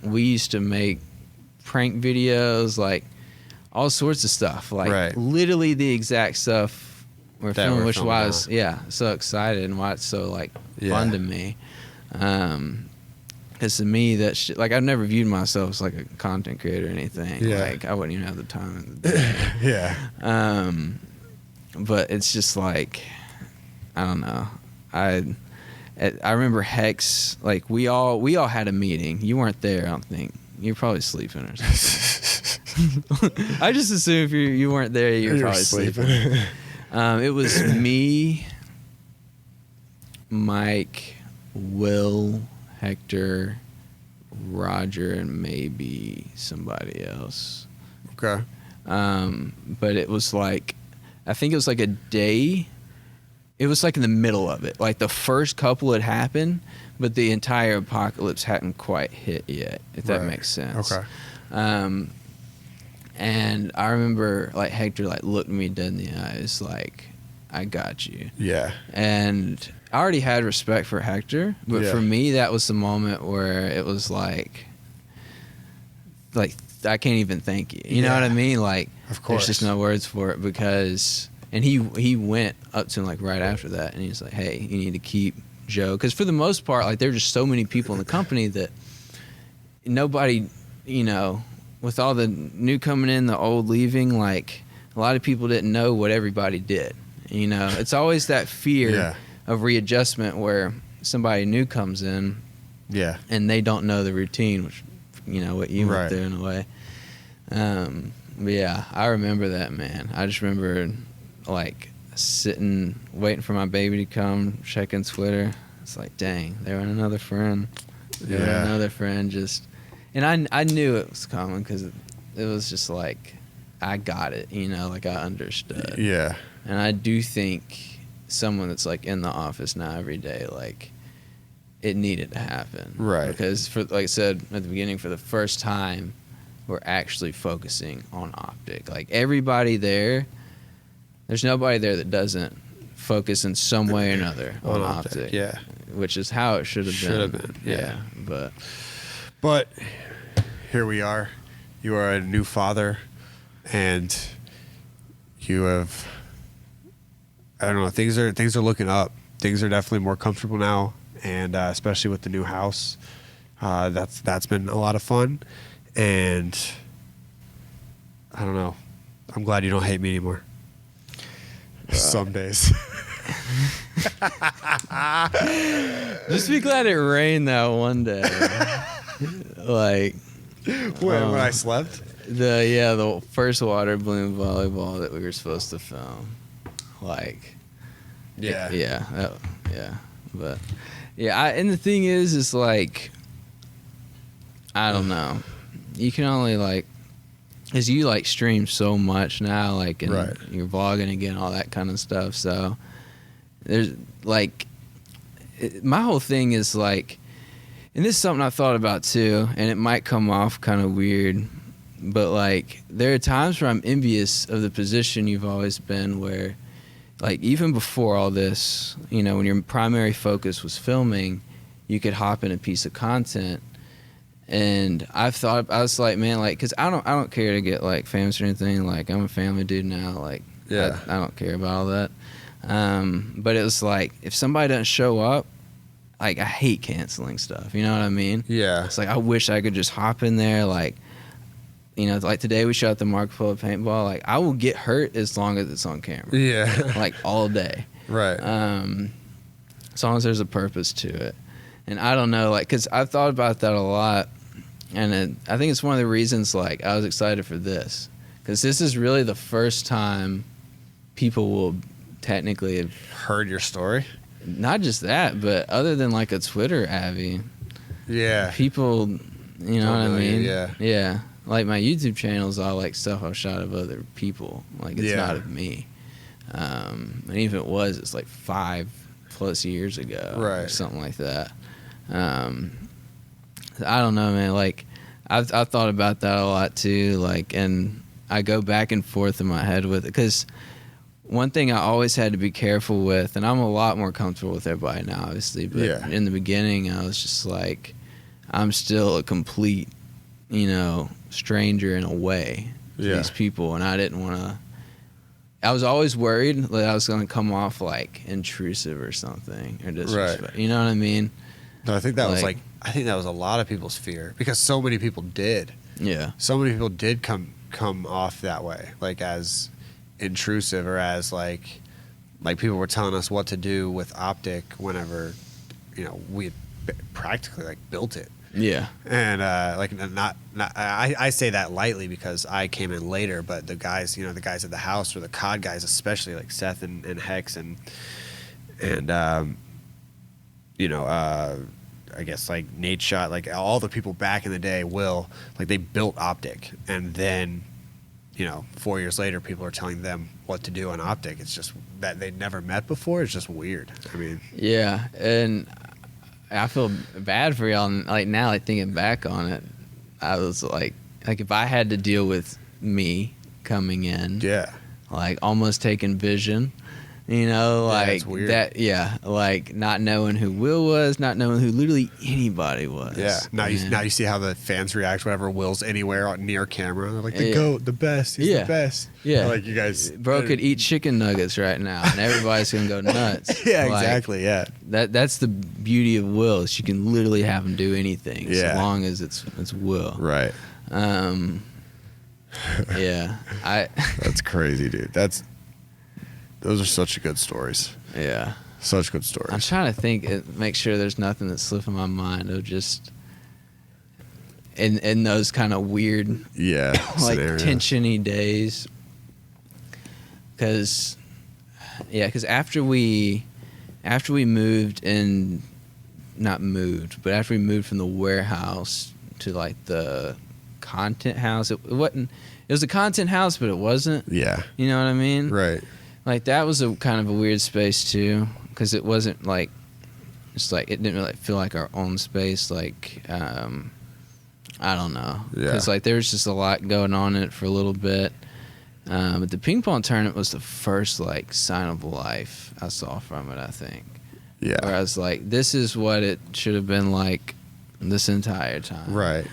Speaker 2: We used to make prank videos, like, all sorts of stuff, like,
Speaker 1: Right.
Speaker 2: literally the exact stuff we're
Speaker 1: That
Speaker 2: filming,
Speaker 1: we're
Speaker 2: which
Speaker 1: filming
Speaker 2: was
Speaker 1: now.
Speaker 2: so excited, and why it's so, like,
Speaker 1: Yeah.
Speaker 2: fun to me. Because to me, that shit, like, I've never viewed myself as like a content creator or anything.
Speaker 1: Yeah.
Speaker 2: Like, I wouldn't even have the time in the day.
Speaker 1: Yeah.
Speaker 2: But it's just like, I don't know. I remember Hex, like, we all had a meeting. You weren't there, I don't think. You're probably sleeping or something. I just assume if you weren't there, you're probably sleeping. It was me, Mike, Will, Hector, Roger, and maybe somebody else.
Speaker 1: Okay.
Speaker 2: But it was like, I think it was like a day. It was like in the middle of it. Like, the first couple had happened, but the entire apocalypse hadn't quite hit yet, if that makes sense.
Speaker 1: Okay.
Speaker 2: And I remember, like, Hector, like, looked me dead in the eyes, like, I got you.
Speaker 1: Yeah.
Speaker 2: And I already had respect for Hector, but
Speaker 1: Yeah.
Speaker 2: for me, that was the moment where it was like I can't even thank you. You know what I mean? Like,
Speaker 1: Of course.
Speaker 2: there's just no words for it, because, and he went up to him, like, right after that, and he's like, hey, you need to keep Joe, because for the most part, like, there were just so many people in the company that nobody, with all the new coming in, the old leaving, like, a lot of people didn't know what everybody did. It's always that fear of readjustment where somebody new comes in,
Speaker 1: Yeah.
Speaker 2: and they don't know the routine, which, what you went through in a way. But yeah, I remember that, man. I just remember, like, sitting, waiting for my baby to come, checking Twitter. It's like, dang, there went another friend. There went another friend, just, and I knew it was coming, because it was just like, I got it, like, I understood.
Speaker 1: Yeah.
Speaker 2: And I do think someone that's, like, in the office now every day, like, it needed to happen.
Speaker 1: Right.
Speaker 2: Because, like I said at the beginning, for the first time, we're actually focusing on optic. Like, everybody there's nobody there that doesn't focus in some way or another on optic.
Speaker 1: Yeah.
Speaker 2: Which is how it should have been.
Speaker 1: Yeah.
Speaker 2: But
Speaker 1: here we are. You are a new father, and you have, I don't know, things are looking up. Things are definitely more comfortable now, and especially with the new house, that's been a lot of fun. And I don't know, I'm glad you don't hate me anymore. Some days.
Speaker 2: just be glad it rained that one day. Like,
Speaker 1: when I slept.
Speaker 2: The first water balloon volleyball that we were supposed to film, like, but and the thing is like, I don't know, you can only, like, because you, like, stream so much now, like, and you're vlogging again, all that kind of stuff, so there's, like, my whole thing is like, and this is something I thought about too, and it might come off kind of weird, but like there are times where I'm envious of the position you've always been, where like even before all this, you know, when your primary focus was filming, you could hop in a piece of content. And I was like, man, like, cause I don't care to get like famous or anything. Like I'm a family dude now. Like, I don't care about all that. But it was like, if somebody doesn't show up, like I hate canceling stuff. You know what I mean?
Speaker 1: Yeah.
Speaker 2: It's like, I wish I could just hop in there. Like, you know, like today we shot the Marco Polo paintball. Like I will get hurt as long as it's on camera.
Speaker 1: Yeah.
Speaker 2: Like all day.
Speaker 1: Right.
Speaker 2: As long as there's a purpose to it. And I don't know, like, cause I've thought about that a lot. And I think it's one of the reasons, like, I was excited for this. Because this is really the first time people will technically have
Speaker 1: heard your story.
Speaker 2: Not just that, but other than, like, a Twitter Abby.
Speaker 1: Yeah.
Speaker 2: People, you know what I mean?
Speaker 1: Yeah.
Speaker 2: Yeah. Like, my YouTube channel is all, like, stuff I've shot of other people. Like, it's not of me. And even if it was, it's, like, 5+ years ago.
Speaker 1: Right.
Speaker 2: Or something like that. I don't know, man. Like, I've thought about that a lot too. Like, and I go back and forth in my head with it, because one thing I always had to be careful with, and I'm a lot more comfortable with everybody now, obviously. But in the beginning, I was just like, I'm still a complete, you know, stranger in a way to these people, and I didn't want to. I was always worried that I was going to come off like intrusive or something, or disrespect.
Speaker 1: Right.
Speaker 2: You know what I mean?
Speaker 1: No, I think that was I think that was a lot of people's fear, because so many people did.
Speaker 2: Yeah.
Speaker 1: So many people did come off that way, like as intrusive, or as like people were telling us what to do with optic whenever, you know, we had practically like built it.
Speaker 2: Yeah.
Speaker 1: And like I say that lightly because I came in later, but the guys, you know, the guys at the house, or the COD guys especially, like Seth and Hex and you know, I guess like Nate Shot, like all the people back in the day, like they built optic, and then, you know, 4 years later, people are telling them what to do on optic. It's just that they'd never met before. It's just weird. I mean,
Speaker 2: yeah, and I feel bad for y'all. Like now, like thinking back on it, I was like if I had to deal with me coming in, like almost taking vision. You know, like that, like not knowing who Will was, not knowing who literally anybody was.
Speaker 1: Yeah. Now you see how the fans react whenever Will's anywhere near camera. They're like, the GOAT, the best, he's the best.
Speaker 2: Yeah.
Speaker 1: Like you guys.
Speaker 2: Bro could eat chicken nuggets right now, and everybody's going to go nuts.
Speaker 1: Yeah,
Speaker 2: like,
Speaker 1: exactly, yeah.
Speaker 2: That's the beauty of Will. Is you can literally have him do anything as long as it's Will.
Speaker 1: Right.
Speaker 2: Yeah.
Speaker 1: That's crazy, dude. Those are such good stories.
Speaker 2: Yeah.
Speaker 1: Such good stories.
Speaker 2: I'm trying to think, make sure there's nothing that's slipping my mind of just in those kind of weird, like tension-y days. Because after we moved in, not moved, but after we moved from the warehouse to like the content house, it wasn't. It was a content house, but it wasn't. Yeah. You know what I mean?
Speaker 1: Right.
Speaker 2: Like that was a kind of a weird space too, because it wasn't like, it's like it didn't really feel like our own space. Like I don't know, because like there was just a lot going on in it for a little bit. But the ping pong tournament was the first like sign of life I saw from it. I think. Yeah. Where I was like, this is what it should have been like this entire time. Right.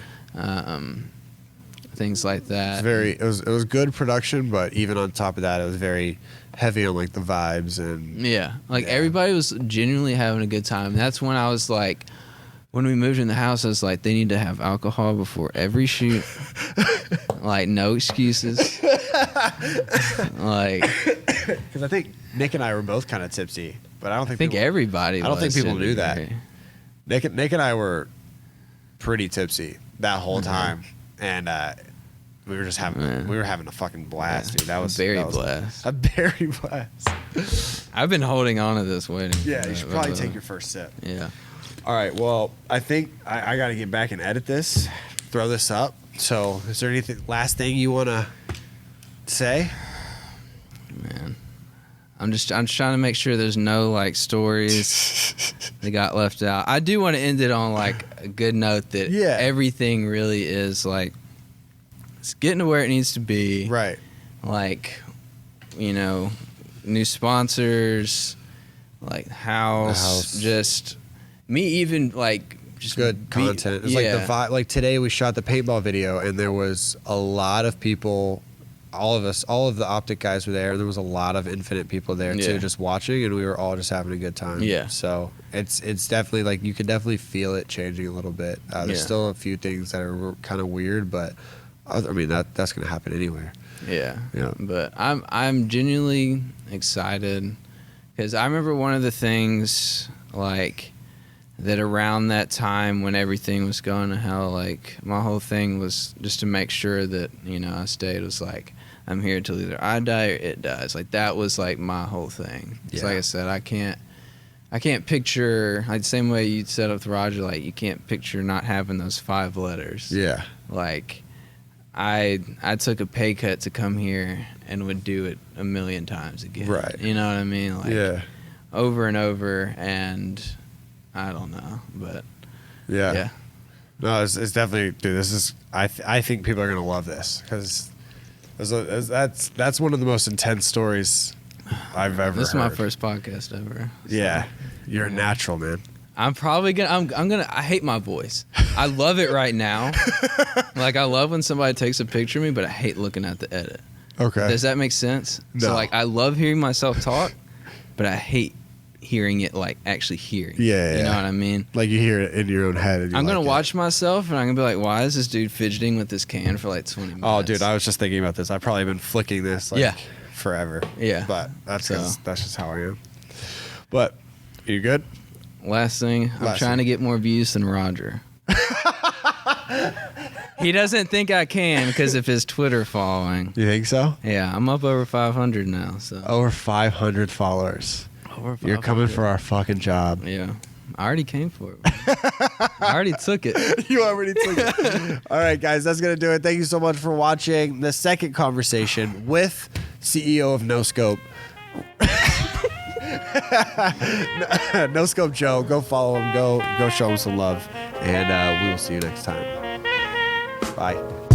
Speaker 2: Things like that.
Speaker 1: It was good production, but even on top of that, it was very heavy on like the vibes and
Speaker 2: everybody was genuinely having a good time. And that's when I was like, when we moved in the house, I was like, they need to have alcohol before every shoot. Like no excuses. Like,
Speaker 1: because I think Nick and I were both kind of tipsy, but I don't think
Speaker 2: everybody.
Speaker 1: I don't think people knew that. Nick and I were pretty tipsy that whole time, and we were just having a fucking blast, dude. That was a berry blast.
Speaker 2: I've been holding on to this waiting.
Speaker 1: Yeah, you should probably take your first sip.
Speaker 2: Yeah.
Speaker 1: All right. Well, I think I got to get back and edit this, throw this up. So, is there anything last thing you want to say?
Speaker 2: Man, I'm just trying to make sure there's no like stories that got left out. I do want to end it on like a good note that everything really is like it's getting to where it needs to be.
Speaker 1: Right.
Speaker 2: Like, you know, new sponsors, like house. Just me even like just
Speaker 1: good content. It's like the vibe. Like today we shot the paintball video and there was a lot of people. All of the Optic guys were there, and there was a lot of Infinite people there too, just watching, and we were all just having a good time. Yeah. So it's definitely like you can definitely feel it changing a little bit. There's still a few things that are kind of weird, but I mean that's gonna happen anywhere.
Speaker 2: Yeah. Yeah. But I'm genuinely excited because I remember one of the things like that around that time when everything was going to hell, like my whole thing was just to make sure that I stayed was like. I'm here till either I die or it dies. Like that was like my whole thing. It's like I said, I can't picture like the same way you said with Roger. Like you can't picture not having those 5 letters. Yeah. Like I took a pay cut to come here and would do it a million times again. Right. You know what I mean? Like over and over, and I don't know, but yeah.
Speaker 1: No, it's definitely, dude. This is I think people are gonna love this because. That's one of the most intense stories I've ever
Speaker 2: This is
Speaker 1: heard.
Speaker 2: my first podcast ever. So.
Speaker 1: Yeah. You're a natural, man.
Speaker 2: I'm probably gonna I hate my voice. I love it right now. Like I love when somebody takes a picture of me, but I hate looking at the edit. Okay. Does that make sense? No. So like I love hearing myself talk, but I hate hearing it like actually hearing. Yeah. You know what I mean? Like you hear it in your own head. And I'm going to watch myself and I'm going to be like, why is this dude fidgeting with this can for like 20 minutes?
Speaker 1: Oh, dude, I was just thinking about this. I've probably been flicking this like forever. Yeah. But that's just how I am. But are you good?
Speaker 2: Last thing, I'm trying to get more views than Roger. He doesn't think I can because of his Twitter following.
Speaker 1: You think so?
Speaker 2: Yeah, I'm up over 500 now. So over
Speaker 1: 500 followers. You're coming for our fucking job.
Speaker 2: Yeah. I already came for it. I already took it.
Speaker 1: You already took it. All right, guys, that's going to do it. Thank you so much for watching the second conversation with CEO of No Scope. No Scope Joe. Go follow him. Go show him some love. And we will see you next time. Bye.